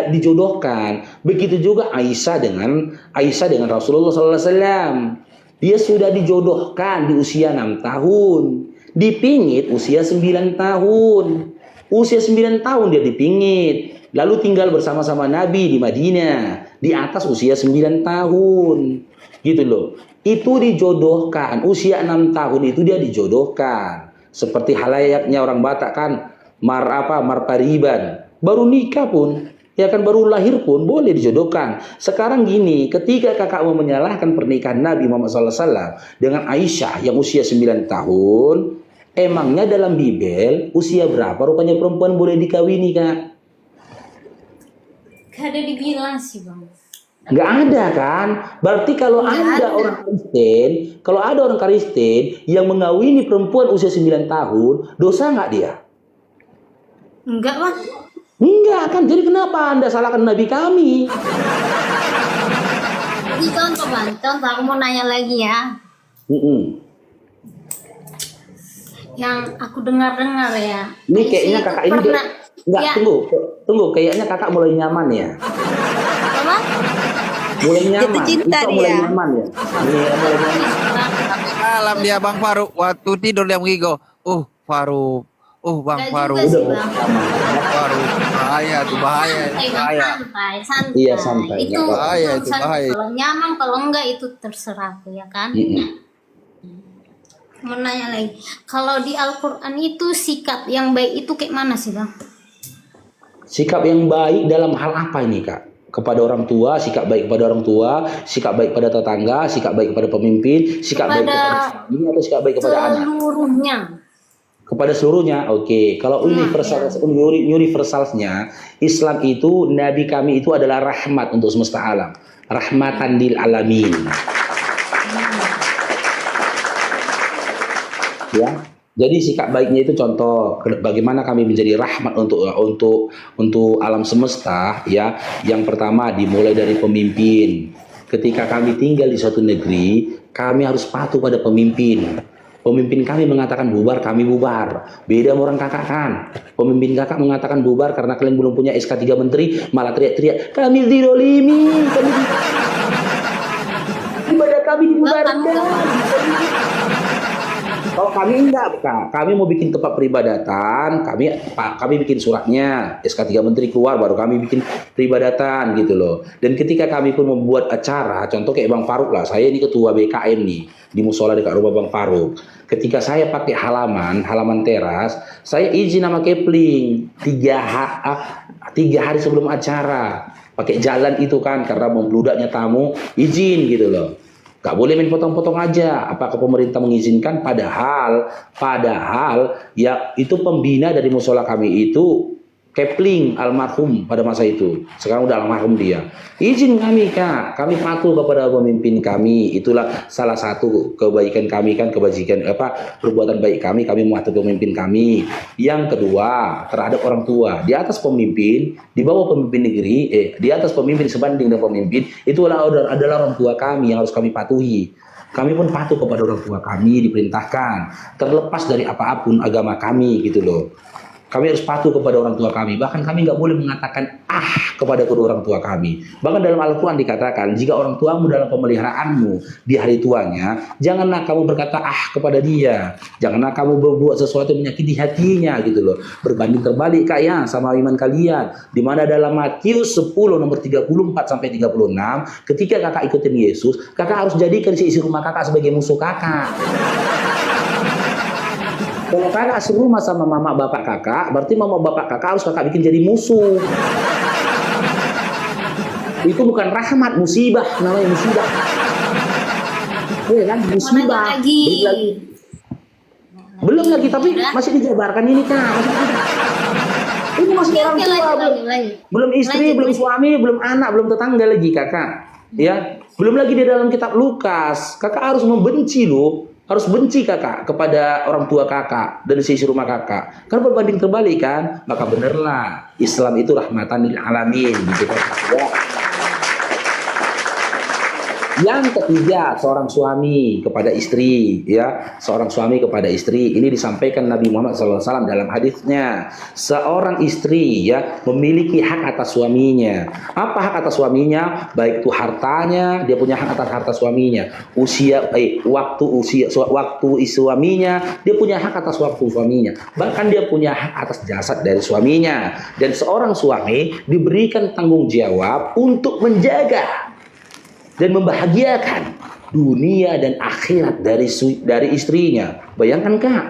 dijodohkan. Begitu juga Aisyah dengan Rasulullah SAW. Dia sudah dijodohkan di usia 6 tahun. Dipingit usia 9 tahun. Usia 9 tahun dia dipingit. Lalu tinggal bersama-sama Nabi di Madinah. Di atas usia 9 tahun. Gitu loh. Itu dijodohkan. Usia 6 tahun itu dia dijodohkan. Seperti halayaknya orang Batak kan. Mar pariban. Baru nikah pun, ya kan baru lahir pun boleh dijodohkan. Sekarang gini, ketika kakak mau menyalahkan pernikahan Nabi Muhammad SAW dengan Aisyah yang usia 9 tahun, emangnya dalam Bibel usia berapa rupanya perempuan boleh dikawini kak? Gak ada dibilang sih bang. Nggak ada kan? Berarti kalau ada orang Kristen yang mengawini perempuan usia 9 tahun, dosa nggak dia? Enggak bang. Enggak kan, jadi kenapa Anda salahkan Nabi kami? Jadi contoh bang, contoh aku mau nanya lagi ya. Yang aku dengar ya. Ini kayaknya kakak ini enggak, ya. tunggu, kayaknya kakak mulai nyaman ya. Apa? Mulai nyaman. Jatuh cinta Itu mulai dia. nyaman ya. Mulai nyaman. Malam dia Bang Faruk waktu tidur dia mengigo. Faruk. Oh, Bang Enggak Faru. juga sih, Bang. Bang Faru. Bahaya tuh, bahaya. Santai, Bang. Bahaya. Santai, santai. Iya, santai, Itu nggak apa-apa. Bahaya, itu santai. bahaya. Kalau nyaman, kalau enggak itu terserah aku ya kan. Mau nanya lagi, kalau di Al-Quran itu sikap yang baik itu kayak mana sih, Bang? Sikap yang baik dalam hal apa ini, Kak? Kepada orang tua, sikap baik kepada orang tua, sikap baik pada tetangga, sikap baik kepada pemimpin, sikap baik kepada suami, atau sikap baik kepada anak? Seluruhnya. Kepada seluruhnya, oke. Kalau universalnya, Islam itu, Nabi kami itu adalah rahmat untuk semesta alam, rahmatan lil alamin. Ya, jadi sikap baiknya itu contoh bagaimana kami menjadi rahmat untuk alam semesta. Ya, yang pertama dimulai dari pemimpin. Ketika kami tinggal di suatu negeri, kami harus patuh pada pemimpin. Pemimpin kami mengatakan bubar, kami bubar. Beda sama orang kakak kan. Pemimpin kakak mengatakan bubar karena kalian belum punya SK 3 menteri, malah teriak-teriak, kami zirolimi, kami ibadah kami dibubarkan. Kalau kami enggak, Kak. Kami mau bikin tempat peribadatan, kami bikin suratnya, SK 3 menteri keluar baru kami bikin peribadatan gitu loh. Dan ketika kami pun membuat acara, contoh kayak Bang Faruk lah, saya ini ketua BKM nih di musola dekat rumah Bang Faruk. Ketika saya pakai halaman teras, saya izin sama Kepling 3 hari sebelum acara. Pakai jalan itu kan karena membludaknya tamu, izin gitu loh. Gak boleh main potong-potong aja. Apakah pemerintah mengizinkan? Padahal ya itu pembina dari musola kami itu Kepling almarhum pada masa itu. Sekarang udah almarhum dia. Izin kami, Kak. Kami patuh kepada pemimpin kami. Itulah salah satu kebaikan kami kan, perbuatan baik kami mematuhi pemimpin kami. Yang kedua, terhadap orang tua. Di atas pemimpin, di bawah pemimpin negeri, di atas pemimpin sebanding dengan pemimpin, itu adalah orang tua kami yang harus kami patuhi. Kami pun patuh kepada orang tua kami, diperintahkan. Terlepas dari apapun agama kami gitu loh. Kami harus patuh kepada orang tua kami. Bahkan kami nggak boleh mengatakan kepada kedua orang tua kami. Bahkan dalam Al-Quran dikatakan, jika orang tuamu dalam pemeliharaanmu di hari tuanya, janganlah kamu berkata kepada dia. Janganlah kamu berbuat sesuatu yang menyakiti hatinya gitu loh. Berbanding terbalik, Kak, ya, sama iman kalian. Di mana dalam Matius 10 nomor 34 sampai 36, ketika kakak ikutin Yesus, kakak harus jadikan si isi rumah kakak sebagai musuh kakak. Kalau kakak serumah sama mama bapak kakak, berarti mama bapak kakak harus kakak bikin jadi musuh. Itu bukan rahmat, musibah, namanya musibah. Iya kan, musibah. Belum lagi, tapi masih dijabarkan ini, Kak. Ini masih orang tua, belum istri, belum suami, belum anak, belum tetangga lagi, Kakak. Ya, belum lagi di dalam kitab Lukas, Kakak harus membenci loh. Harus benci kakak kepada orang tua kakak dan sisi rumah kakak. Karena berbanding terbalik kan, maka benerlah Islam itu rahmatan lil alamin gitu kan. Yang ketiga, seorang suami kepada istri, ya, seorang suami kepada istri. Ini disampaikan Nabi Muhammad SAW dalam hadisnya. Seorang istri, ya, memiliki hak atas suaminya. Apa hak atas suaminya? Baik itu hartanya, dia punya hak atas harta suaminya. Waktu suaminya, dia punya hak atas waktu suaminya. Bahkan dia punya hak atas jasad dari suaminya. Dan seorang suami diberikan tanggung jawab untuk menjaga dan membahagiakan dunia dan akhirat dari istrinya. Bayangkan, Kak,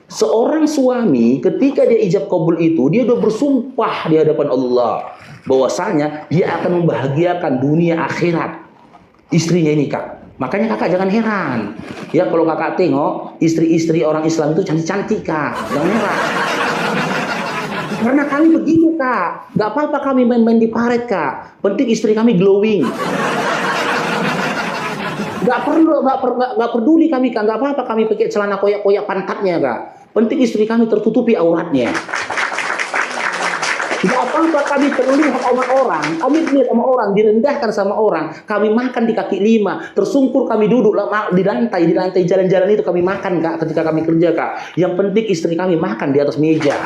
seorang suami ketika dia ijab kabul itu, dia udah bersumpah di hadapan Allah bahwasanya dia akan membahagiakan dunia akhirat istrinya ini, Kak. Makanya kakak jangan heran ya kalau kakak tengok istri-istri orang Islam itu cantik-cantik, Kak. Jangan heran. Karena kami begitu, Kak. Gak apa-apa kami main-main di paret, Kak. Penting istri kami glowing. Gak peduli kami, Kak. Gak apa-apa kami pakai celana koyak-koyak pantatnya, Kak. Penting istri kami tertutupi auratnya. Gak apa-apa kami terlihat sama orang, kami lihat sama orang, direndahkan sama orang. Kami makan di kaki 5, tersungkur kami duduk di lantai jalan-jalan itu kami makan, Kak. Ketika kami kerja, Kak. Yang penting istri kami makan di atas meja.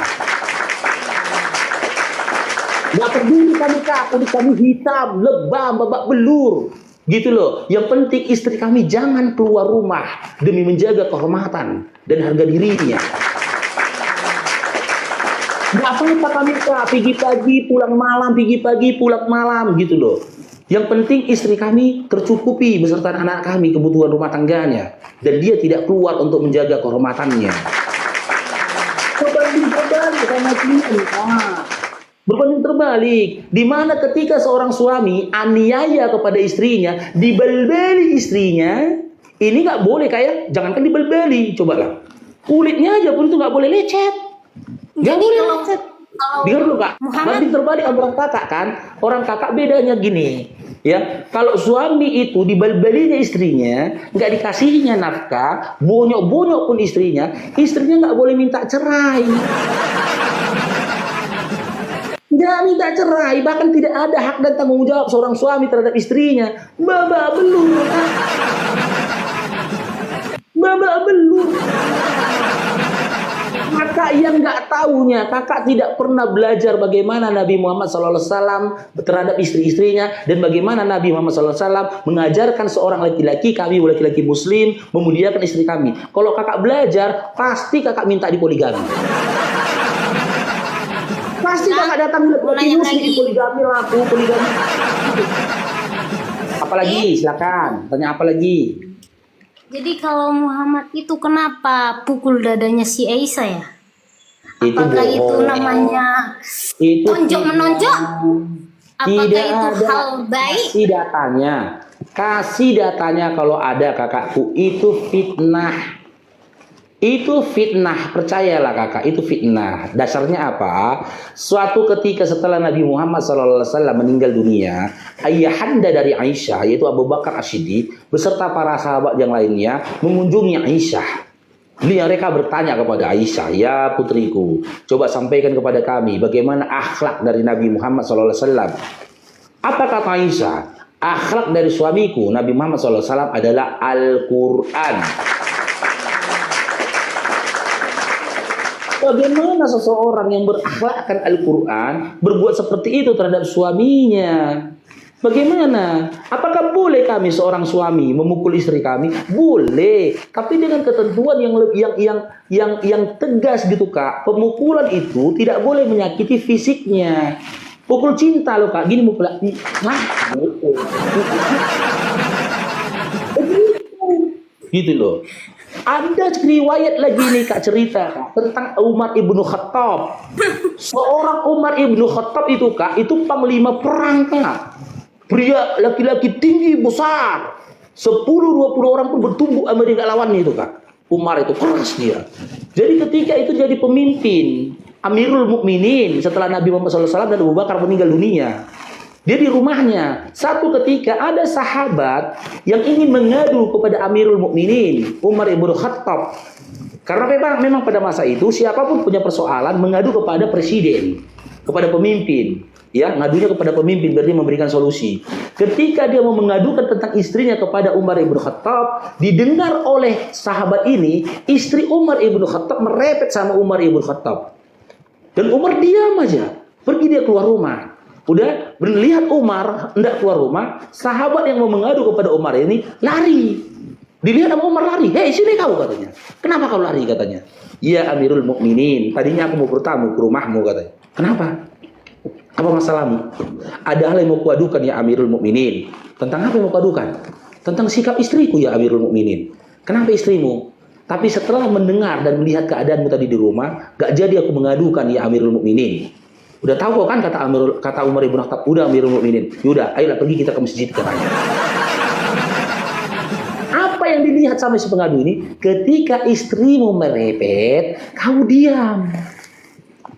Gak peduli kami, Kak. Kulit kami hitam, lebam, babak belur. Gitu loh. Yang penting istri kami jangan keluar rumah demi menjaga kehormatan dan harga dirinya. Nggak apa-apa kami Kak, pergi pagi, pulang malam, pergi pagi, pulang malam gitu loh. Yang penting istri kami tercukupi beserta anak kami kebutuhan rumah tangganya. Dan dia tidak keluar untuk menjaga kehormatannya. Berbanding terbalik sama ini, Kak. Berbanding terbalik. Di mana ketika seorang suami aniaya kepada istrinya, dibelbeli istrinya, ini nggak boleh kayak, jangankan dibelbeli, cobalah. Kulitnya aja pun itu nggak boleh lecet. Nggak Jadi boleh kalau lecet. kalau Dengar dulu Kak, Muhammad- banding terbalik sama orang kakak kan. Orang kakak bedanya gini, ya. Kalau suami itu dibeli-belinya istrinya, nggak dikasihnya nafkah, bonyok-bonyok pun istrinya nggak boleh minta cerai. Nggak minta cerai, bahkan tidak ada hak dan tanggung jawab seorang suami terhadap istrinya. Babak belur, Kak. Babak belur. Kakak yang nggak tahunya, kakak tidak pernah belajar bagaimana Nabi Muhammad SAW terhadap istri-istrinya dan bagaimana Nabi Muhammad SAW mengajarkan seorang laki-laki, kami laki-laki Muslim memuliakan istri kami. Kalau kakak belajar, pasti kakak minta dipoligami. Pasti kakak datang laki-laki Muslim dipoligami, laku poligami. Apalagi, silakan tanya apa lagi? Jadi kalau Muhammad itu kenapa pukul dadanya si Aisyah ya? Itu Apakah itu bohong. namanya Itu tonjok menonjok? Apakah tidak itu ada. hal baik? Kasih datanya kalau ada kakakku. Itu fitnah. Itu fitnah, percayalah kakak, itu fitnah. Dasarnya apa? Suatu ketika setelah Nabi Muhammad SAW meninggal dunia, ayahanda dari Aisyah, yaitu Abu Bakar As-Siddiq, beserta para sahabat yang lainnya, mengunjungi Aisyah. Mereka bertanya kepada Aisyah, ya putriku, coba sampaikan kepada kami bagaimana akhlak dari Nabi Muhammad SAW. Apa kata Aisyah? Akhlak dari suamiku, Nabi Muhammad SAW adalah Al-Quran. Bagaimana seseorang yang berakhlakkan Al-Quran berbuat seperti itu terhadap suaminya? Bagaimana? Apakah boleh kami seorang suami memukul istri kami? Boleh, tapi dengan ketentuan yang tegas gitu Kak. Pemukulan itu tidak boleh menyakiti fisiknya. Pukul cinta loh Kak, gini mukul. Gitu loh. Ada riwayat lagi nih Kak cerita Kak, tentang Umar ibnu Khattab. Seorang Umar ibnu Khattab itu Kak, itu panglima perang Kak. Pria laki-laki tinggi besar. 10-20 orang pun bertumbuk sama dia lawannya itu Kak. Umar itu keras dia. Jadi ketika itu jadi pemimpin, Amirul Mukminin setelah Nabi Muhammad SAW dan Abu Bakar meninggal dunia. Dia di rumahnya. Satu ketika ada sahabat yang ingin mengadu kepada Amirul Mukminin, Umar ibnu Khattab. Karena memang pada masa itu siapapun punya persoalan mengadu kepada presiden, kepada pemimpin. Ya, ngadunya kepada pemimpin berarti memberikan solusi. Ketika dia mau mengadukan tentang istrinya kepada Umar ibnu Khattab, didengar oleh sahabat ini, istri Umar ibnu Khattab merepet sama Umar ibnu Khattab. Dan Umar diam aja. Pergi dia keluar rumah. Udah melihat Umar hendak keluar rumah, sahabat yang mau mengadu kepada Umar ini lari. Dilihat sama Umar lari. Hei sini kau katanya. Kenapa kau lari katanya? Ya Amirul Mukminin, tadinya aku mau bertamu ke rumahmu katanya. Kenapa? Apa masalahmu? Ada hal yang mau kuadukan ya Amirul Mukminin. Tentang apa yang mau kuadukan? Tentang sikap istriku ya Amirul Mukminin. Kenapa istrimu? Tapi setelah mendengar dan melihat keadaanmu tadi di rumah, gak jadi aku mengadukan ya Amirul Mukminin. Udah tahu kok kan kata Umar ibn Khattab, udah Amirul Mukminin. Yaudah, ayolah pergi kita ke masjid katanya. Apa yang dilihat sama si pengadu ini? Ketika istrimu merepet, kau diam.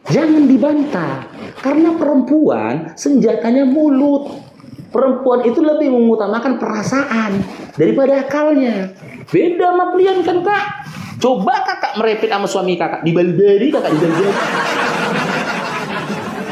Jangan dibantah. Karena perempuan senjatanya mulut. Perempuan itu lebih mengutamakan perasaan daripada akalnya. Beda sama kalian kan Kak. Coba kakak merepet sama suami kakak, dibalik kakak dibalik.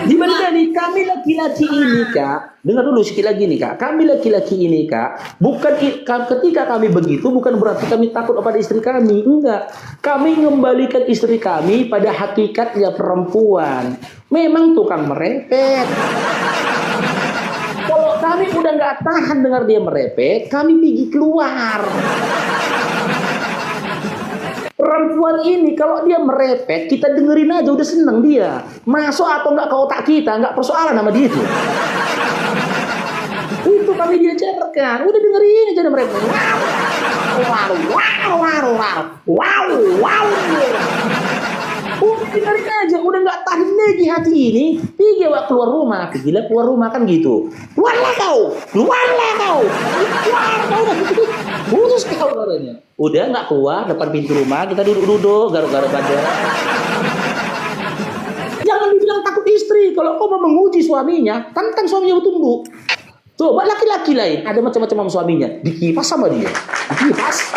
Dibalik kami laki-laki ini Kak, dengar dulu sedikit lagi nih Kak. Kami laki-laki ini Kak, bukan ketika kami begitu bukan berarti kami takut kepada istri kami, enggak. Kami mengembalikan istri kami pada hakikatnya perempuan. Memang tukang merepet. Kalau kami udah nggak tahan dengar dia merepet, kami pergi keluar. Perempuan ini kalau dia merepet, kita dengerin aja udah seneng dia. Masuk atau enggak ke otak kita, enggak persoalan sama dia itu. Itu kami diajarkan. Udah dengerin aja merepet. Wow. Udah dengerin aja, udah nggak tahan lagi hati ini. Pergi wak keluar rumah, pergilah keluar rumah kan gitu. Keluarlah kau. Putus kau katanya. Udah nggak keluar depan pintu rumah, kita duduk-duduk garuk-garuk badan. Jangan dibilang takut istri. Kalau kau mau menguji suaminya, tantang suaminya bertumbuh. Coba laki-laki lain ada macam-macam sama suaminya, dikipas sama dia, dikipas.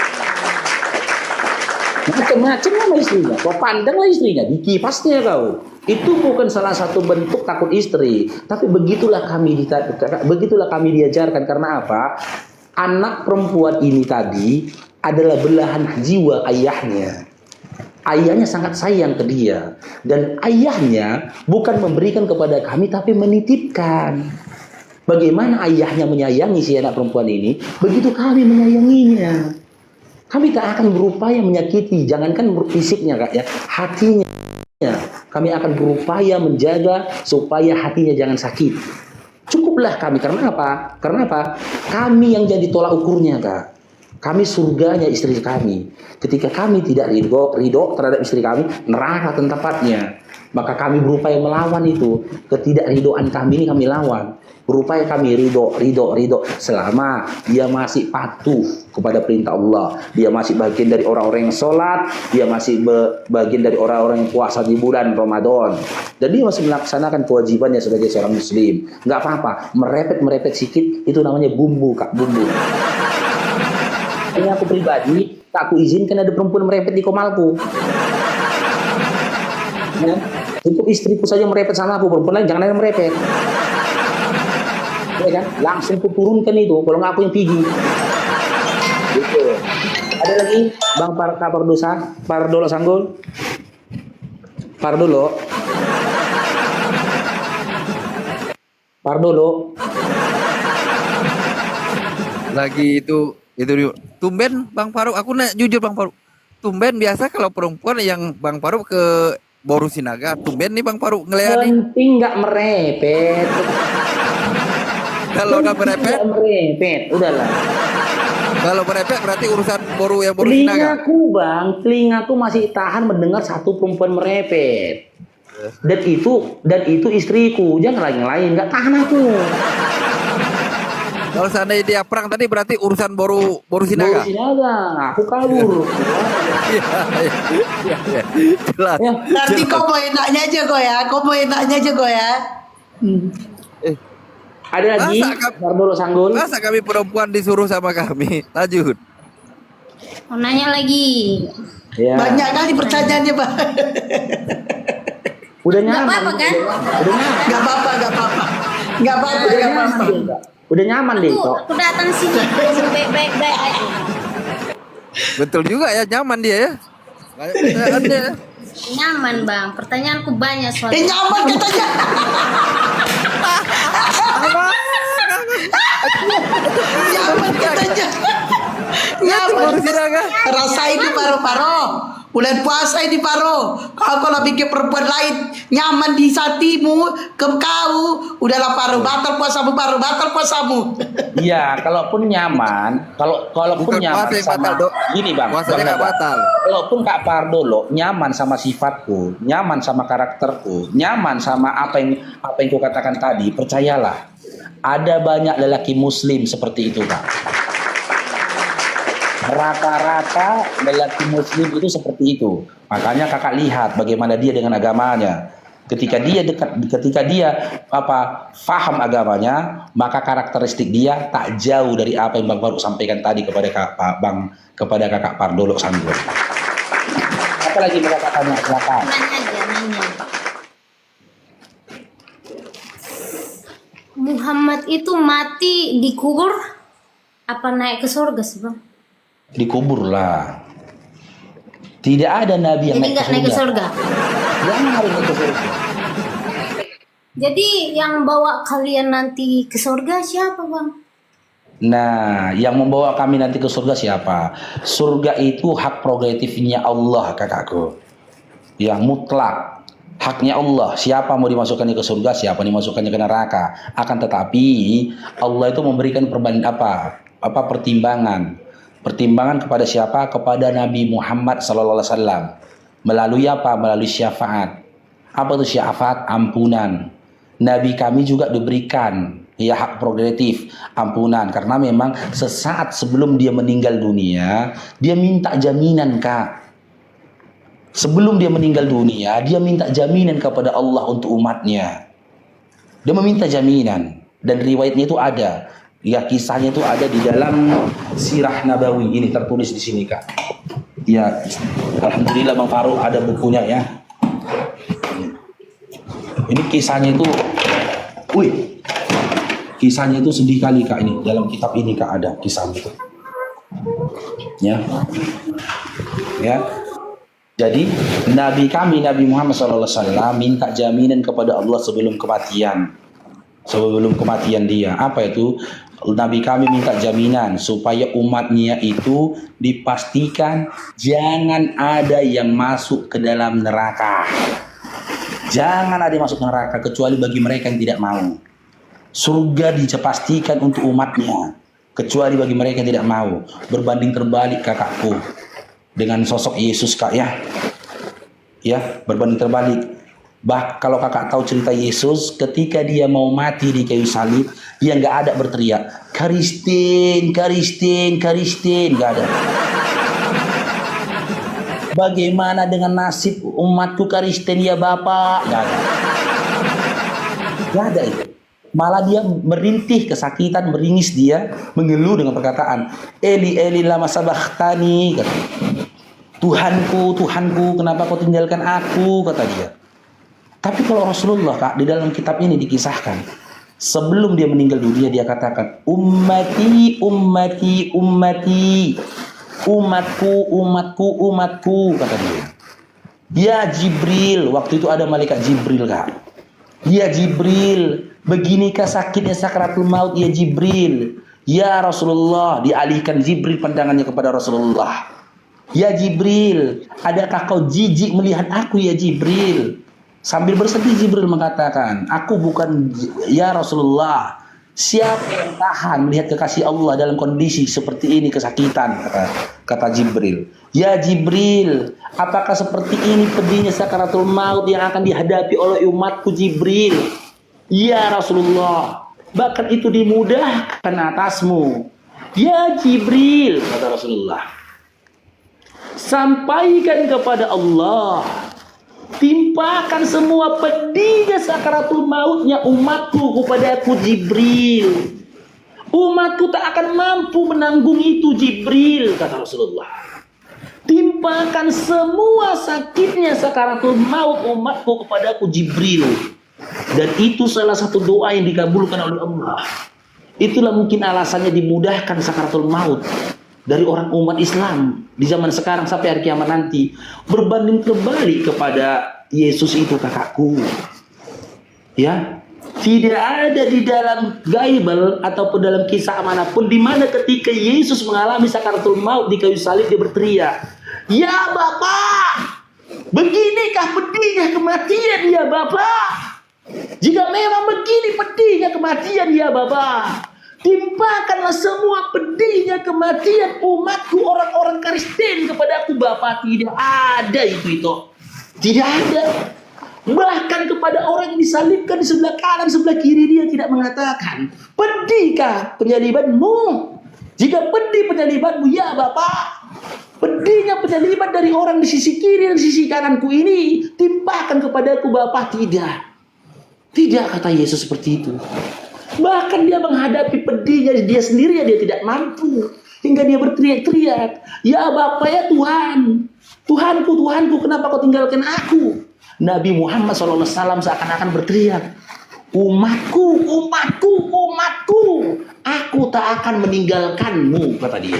Macam-macam sama istrinya, kau pandanglah istrinya, dikipasnya kau. Itu bukan salah satu bentuk takut istri, tapi begitulah kami diajarkan. Karena apa? Anak perempuan ini tadi adalah belahan jiwa ayahnya. Ayahnya sangat sayang ke dia, dan ayahnya bukan memberikan kepada kami, tapi menitipkan. Bagaimana ayahnya menyayangi si anak perempuan ini, begitu kami menyayanginya. Kami tak akan berupaya menyakiti, jangankan fisiknya Kak ya, hatinya. Kami akan berupaya menjaga supaya hatinya jangan sakit. Cukuplah kami, karena apa? Kami yang jadi tolak ukurnya Kak. Kami surganya istri kami. Ketika kami tidak ridho terhadap istri kami, neraka tempatnya. Maka kami berupaya melawan itu. Ketidakridoan kami ini kami lawan. Berupaya kami ridho selama dia masih patuh kepada perintah Allah. Dia masih bagian dari orang-orang yang sholat. Dia masih bagian dari orang-orang yang puasa di bulan Ramadan. Dan dia masih melaksanakan kewajibannya sebagai seorang muslim. Nggak apa-apa. Merepet sikit itu namanya bumbu Kak, bumbu. Ini aku pribadi, tak aku izinkan ada perempuan merepet di komalku. Ya, cukup istriku saja merepet sama aku, perempuan lain jangan ada yang merepet. Ya kan? Langsung aku turunkan itu, kalau nggak aku yang pergi. Gitu. Ada lagi, Bang Pardolo Sanggul? Pardolo. Lagi itu tumben Bang Faruk, aku jujur Bang Faruk. Tumben biasa kalau perempuan yang Bang Faruk ke Boru Sinaga, tumben nih Bang Faruk ngeliat nih. Penting nggak merepet. Kalau nggak merepet, udahlah. Kalau merepet berarti urusan Boru Sinaga. Telingaku masih tahan mendengar satu perempuan merepet. Dan itu istriku, jangan lagi yang lain, nggak tahan aku. Kalau seandainya dia perang tadi berarti urusan Boru Sinaga. Aku kabur. Iya. Jelas. Ya. Nanti kau mau enaknya aja kau ya. Ada lagi, Pardolo Sanggul. Masa kami perempuan disuruh sama kami? Lanjut. Mau nanya lagi. Ya. Banyak kali pertanyaannya Pak. Udah Nggak nyaman. apa-apa kan? Gak apa-apa. Udah nyaman deh kok. Aku datang sini baik-baik aja. Betul juga ya, nyaman dia ya. Banyak pertanyaan dia. Nyaman Bang, pertanyaanku banyak soalnya. Nyaman katanya. Nyaman katanya. Nyaman. Rasain di paro-paro. Bulan puasa ini paro. Kau kalau bikin perempuan lain nyaman di hatimu, ke kau udahlah paro, batal puasamu. Iya, kalaupun nyaman, kalaupun Bukan nyaman puasa yang sama batal, Dok. gini Bang, Puasanya nggak batal. Kalaupun Kak Pardolo nyaman sama sifatku, nyaman sama karakterku, nyaman sama apa yang ku katakan tadi, percayalah, ada banyak lelaki muslim seperti itu, Kak. Rata-rata lelaki muslim itu seperti itu. Makanya Kakak lihat bagaimana dia dengan agamanya. Ketika dia faham agamanya, maka karakteristik dia tak jauh dari apa yang Bang Faruk sampaikan tadi kepada Kakak Pardolo Sanggul. Apa lagi mau Kakak tanya? Silakan. Nanya. Muhammad itu mati dikubur apa naik ke surga sih Bang? Dikubur lah. Tidak ada nabi yang Jadi nggak naik ke surga. Jangan naik ke surga. Jadi yang bawa kalian nanti ke surga siapa Bang? Nah, yang membawa kami nanti ke surga siapa? Surga itu hak prerogatifnya Allah, kakakku. Yang mutlak. Haknya Allah. Siapa mau dimasukkannya ke surga, siapa dimasukkannya ke neraka. Akan tetapi Allah itu memberikan pertimbangan. Pertimbangan kepada siapa? Kepada Nabi Muhammad SAW. Melalui apa? Melalui syafaat. Apa itu syafaat? Ampunan. Nabi kami juga diberikan hak prerogatif ampunan, karena memang sesaat sebelum dia meninggal dunia dia minta jaminan, Kak. Sebelum dia meninggal dunia dia minta jaminan kepada Allah untuk umatnya. Dia meminta jaminan, dan riwayatnya itu ada, ya, kisahnya itu ada di dalam Sirah Nabawi. Ini tertulis di sini, Kak. Ya, alhamdulillah Bang Farouk ada bukunya ya. Ini kisahnya itu, kisahnya itu sedih kali, Kak. Ini dalam kitab ini, Kak, ada kisah itu. Ya. Jadi Nabi kami Nabi Muhammad SAW minta jaminan kepada Allah sebelum kematian. Sebelum kematian dia. Apa itu? Nabi kami minta jaminan supaya umatnya itu dipastikan jangan ada yang masuk ke dalam neraka. Jangan ada yang masuk neraka kecuali bagi mereka yang tidak mau. Surga dipastikan untuk umatnya kecuali bagi mereka yang tidak mau. Berbanding terbalik, kakakku, dengan sosok Yesus, Kak, ya. Ya, berbanding terbalik. Kalau kakak tahu cerita Yesus, ketika dia mau mati di kayu salib, dia nggak ada berteriak Kristen, Kristen, Kristen, nggak ada. Bagaimana dengan nasib umatku Kristen ya Bapak? Nggak ada. Nggak ada itu. Malah dia merintih kesakitan, meringis, dia mengeluh dengan perkataan Eli Eli lama sabachthani, kata. Tuhanku, Tuhanku, kenapa kau tinggalkan aku, kata dia. Tapi kalau Rasulullah, Kak, di dalam kitab ini dikisahkan, sebelum dia meninggal dunia dia katakan ummati, ummati, ummati, umatku, umatku, umatku, kata dia. Ya Jibril, waktu itu ada malaikat Jibril, Kak. Ya Jibril, beginikah sakitnya sakaratul maut ya Jibril? Ya Rasulullah, dialihkan Jibril pandangannya kepada Rasulullah. Ya Jibril, adakah kau jijik melihat aku ya Jibril? Sambil bersedih Jibril mengatakan, aku bukan, ya Rasulullah. Siapa yang tahan melihat kekasih Allah dalam kondisi seperti ini, kesakitan, kata Jibril. Ya Jibril, apakah seperti ini pedihnya sakaratul maut yang akan dihadapi oleh umatku Jibril? Ya Rasulullah, bahkan itu dimudahkan atasmu. Ya Jibril, kata Rasulullah, sampaikan kepada Allah, timpakan semua pedihnya sakaratul mautnya umatku kepada aku Jibril. Umatku tak akan mampu menanggung itu Jibril, kata Rasulullah. Timpakan semua sakitnya sakaratul maut umatku kepada aku Jibril. Dan itu salah satu doa yang dikabulkan oleh Allah. Itulah mungkin alasannya dimudahkan sakaratul maut dari orang umat Islam di zaman sekarang sampai hari kiamat nanti. Berbanding terbalik kepada Yesus itu, kakakku. Ya, tidak ada di dalam Bible ataupun dalam kisah manapun di mana ketika Yesus mengalami sakaratul maut di kayu salib dia berteriak, "Ya Bapa, beginikah pedihnya kematian ya Bapa? Jika memang begini pedihnya kematian ya Bapa, timpakanlah semua pedihnya kematian umatku orang-orang Kristen kepada aku Bapa." Tidak ada itu. Tidak ada. Bahkan kepada orang yang disalibkan di sebelah kanan, sebelah kiri, dia tidak mengatakan, pedihkah penyalibanmu? Jika pedih penyalibanmu, ya Bapa, pedihnya penyaliban dari orang di sisi kiri dan sisi kananku ini, timpakan kepadaku Bapa. Tidak. Tidak, kata Yesus seperti itu. Bahkan dia menghadapi pedihnya dia sendiri, dia tidak mampu. Hingga dia berteriak-teriak, "Ya Bapa, ya Tuhan, Tuhanku, Tuhanku, kenapa kau tinggalkan aku?" Nabi Muhammad SAW seakan-akan berteriak, "Umatku, umatku, umatku, aku tak akan meninggalkanmu," kata dia.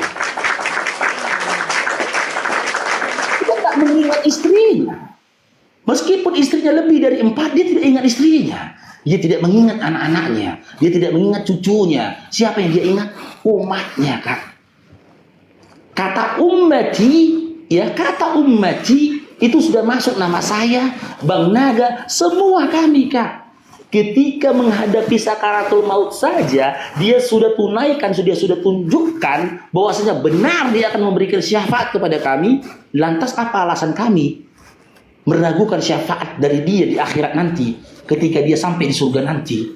Dia tak mengingat istrinya. Meskipun istrinya lebih dari 4, dia tidak ingat istrinya. Dia tidak mengingat anak-anaknya. Dia tidak mengingat cucunya. Siapa yang dia ingat? Umatnya, Kak. Kata ummati, ya, kata ummati itu sudah masuk nama saya, Bang Naga, semua kami, Kak. Ketika menghadapi sakaratul maut saja, dia sudah tunaikan, dia sudah tunjukkan bahwasanya benar dia akan memberikan syafaat kepada kami. Lantas apa alasan kami meragukan syafaat dari dia di akhirat nanti, ketika dia sampai di surga nanti?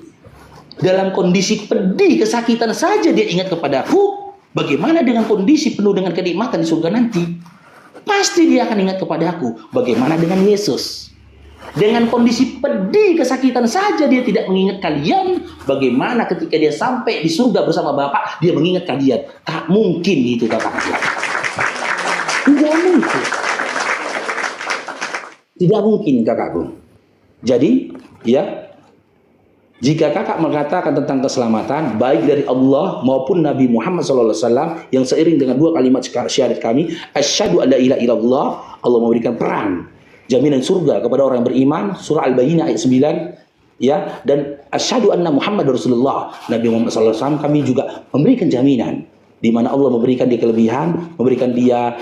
Dalam kondisi pedih, kesakitan saja dia ingat kepadaku. Bagaimana dengan kondisi penuh dengan kenikmatan di surga nanti? Pasti dia akan ingat kepadaku. Bagaimana dengan Yesus? Dengan kondisi pedih, kesakitan saja dia tidak mengingat kalian. Bagaimana ketika dia sampai di surga bersama Bapak, dia mengingat kalian? Tak mungkin itu, kakak. Tidak mungkin. Tidak mungkin, kakakku. Jadi, ya, jika kakak mengatakan tentang keselamatan, baik dari Allah maupun Nabi Muhammad SAW, yang seiring dengan 2 kalimat syahadat kami, asyhadu an la ilaha illallah, Allah memberikan perang, jaminan surga kepada orang yang beriman, surah Al-Bayyinah ayat 9, ya, dan asyhadu anna Muhammad Rasulullah, Nabi Muhammad SAW, kami juga memberikan jaminan, di mana Allah memberikan dia kelebihan, memberikan dia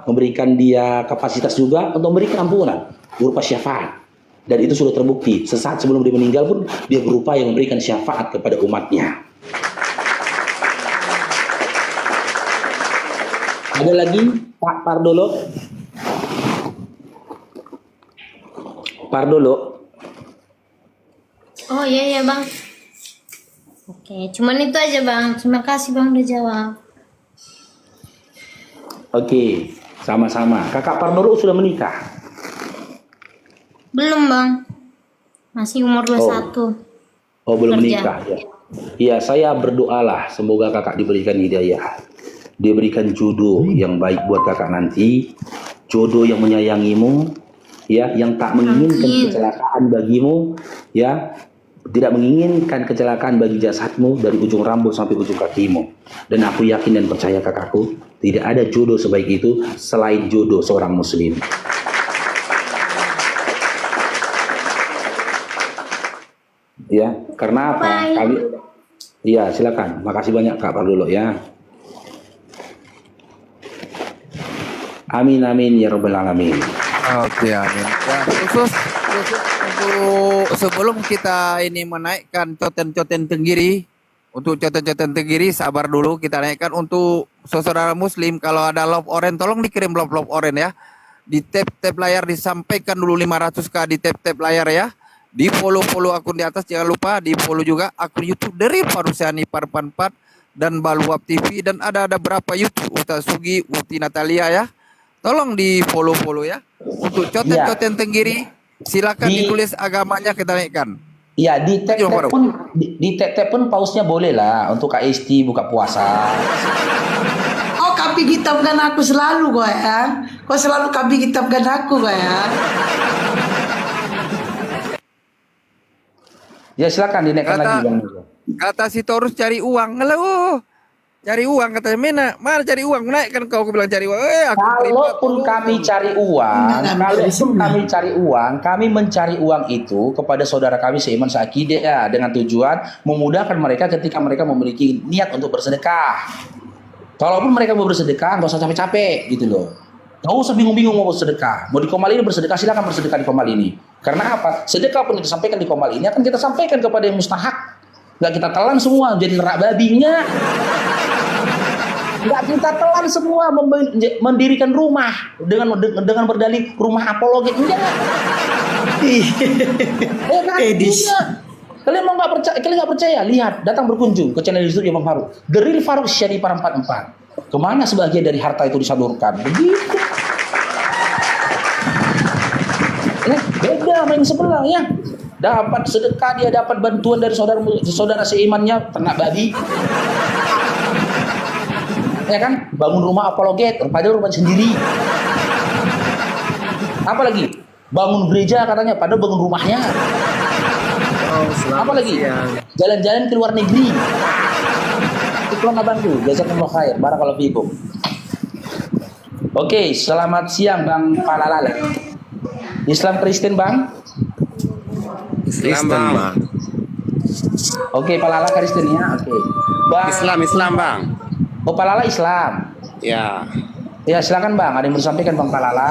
memberikan dia kapasitas juga untuk memberikan ampunan berupa syafaat. Dan itu sudah terbukti. Sesaat sebelum dia meninggal pun dia berupaya memberikan syafaat kepada umatnya. Ada lagi Pak Pardolo? Pardolo. Oh iya Bang. Oke, cuman itu aja Bang. Terima kasih Bang udah jawab. Oke, sama-sama. Kakak Pardolo sudah menikah? Belum Bang. Masih umur 21. Oh, belum Kerja. menikah ya. Iya, saya berdoalah semoga kakak diberikan hidayah. Diberikan jodoh yang baik buat kakak nanti. Jodoh yang menyayangimu, ya, yang tak menginginkan Amin. kecelakaan bagimu, ya. Tidak menginginkan kecelakaan bagi jasadmu dari ujung rambut sampai ujung kakimu. Dan aku yakin dan percaya kakakku, tidak ada jodoh sebaik itu selain jodoh seorang muslim. Ya, karena apa? Bye. Iya, silakan. Makasih banyak Kak Pardolo ya. Amin amin ya rabbal alamin. Oke, amin. Ya, khusus untuk sebelum kita ini menaikkan coten-coten tenggiri, untuk coten-coten tenggiri sabar dulu kita naikkan untuk saudara muslim. Kalau ada love orange tolong dikirim love orange ya. Di tap layar disampaikan dulu 500k di tap layar ya. Di follow akun di atas, jangan lupa di follow juga akun YouTube dari Farusiani Parpan 4 dan Baluap TV, dan ada berapa YouTube Ustaz Sugi, Uti Natalia ya. Tolong di follow ya. Untuk coten-coten tenggiri silakan ditulis agamanya kita naikkan. Iya, di tap pun pausnya boleh lah untuk Kak Esti buka puasa. Oh, kapi kitabkan aku selalu kok ya. Kau selalu kapi kitabkan aku kok ya. Ya silakan dinaikkan lagi Bang. Kata si Torus cari uang. Halo. Cari uang katanya, mana cari uang? Naikkan kau, aku bilang cari uang. Kalaupun kami cari uang, kami mencari uang itu kepada saudara kami seiman seakidah ya, dengan tujuan memudahkan mereka ketika mereka memiliki niat untuk bersedekah. Kalaupun mereka mau bersedekah, nggak usah capek-capek gitu loh. Nggak usah bingung-bingung mau bersedekah. Mau di Komal ini bersedekah, silakan bersedekah di Komal ini. Karena apa? Sedekah pun yang disampaikan di Komal ini akan kita sampaikan kepada yang mustahak. Nggak kita telan semua jadi nerak babinya. Nggak kita telan semua mendirikan rumah dengan berdalih rumah apologet, enggak. Kalian mau nggak percaya? Kalian nggak percaya? Lihat, datang berkunjung ke channel YouTube Bang Faruk. The Real Faruk Syari 444. Kemana sebagian dari harta itu disalurkan? Begitu. Beda main sebelah ya. Dapat sedekah, dia dapat bantuan dari saudara seimannya ternak babi. Ya kan? Bangun rumah apologet, padahal rumah sendiri. Apa lagi? Bangun gereja katanya, padahal bangun rumahnya. Apa lagi? Jalan-jalan ke luar negeri. Iklan abangku, jazakumullah khair, barakallahu fikum. Oke, selamat siang Bang Palalale. Islam Kristen bang? Islam bang. Oke, Palala Kristen ya. Oke. Bang. Islam bang. Oh, Palala Islam. Ya. Ya, silakan bang. Ada yang mau disampaikan bang Palala?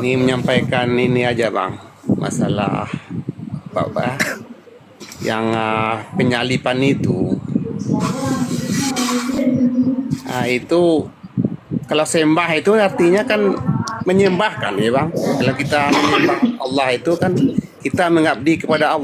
Ini menyampaikan ini aja bang. Masalah apa? Yang penyalipan itu. Nah, itu kalau sembah itu artinya kan menyembahkan ya bang. Kalau kita menyembah Allah itu kan kita mengabdi kepada Allah.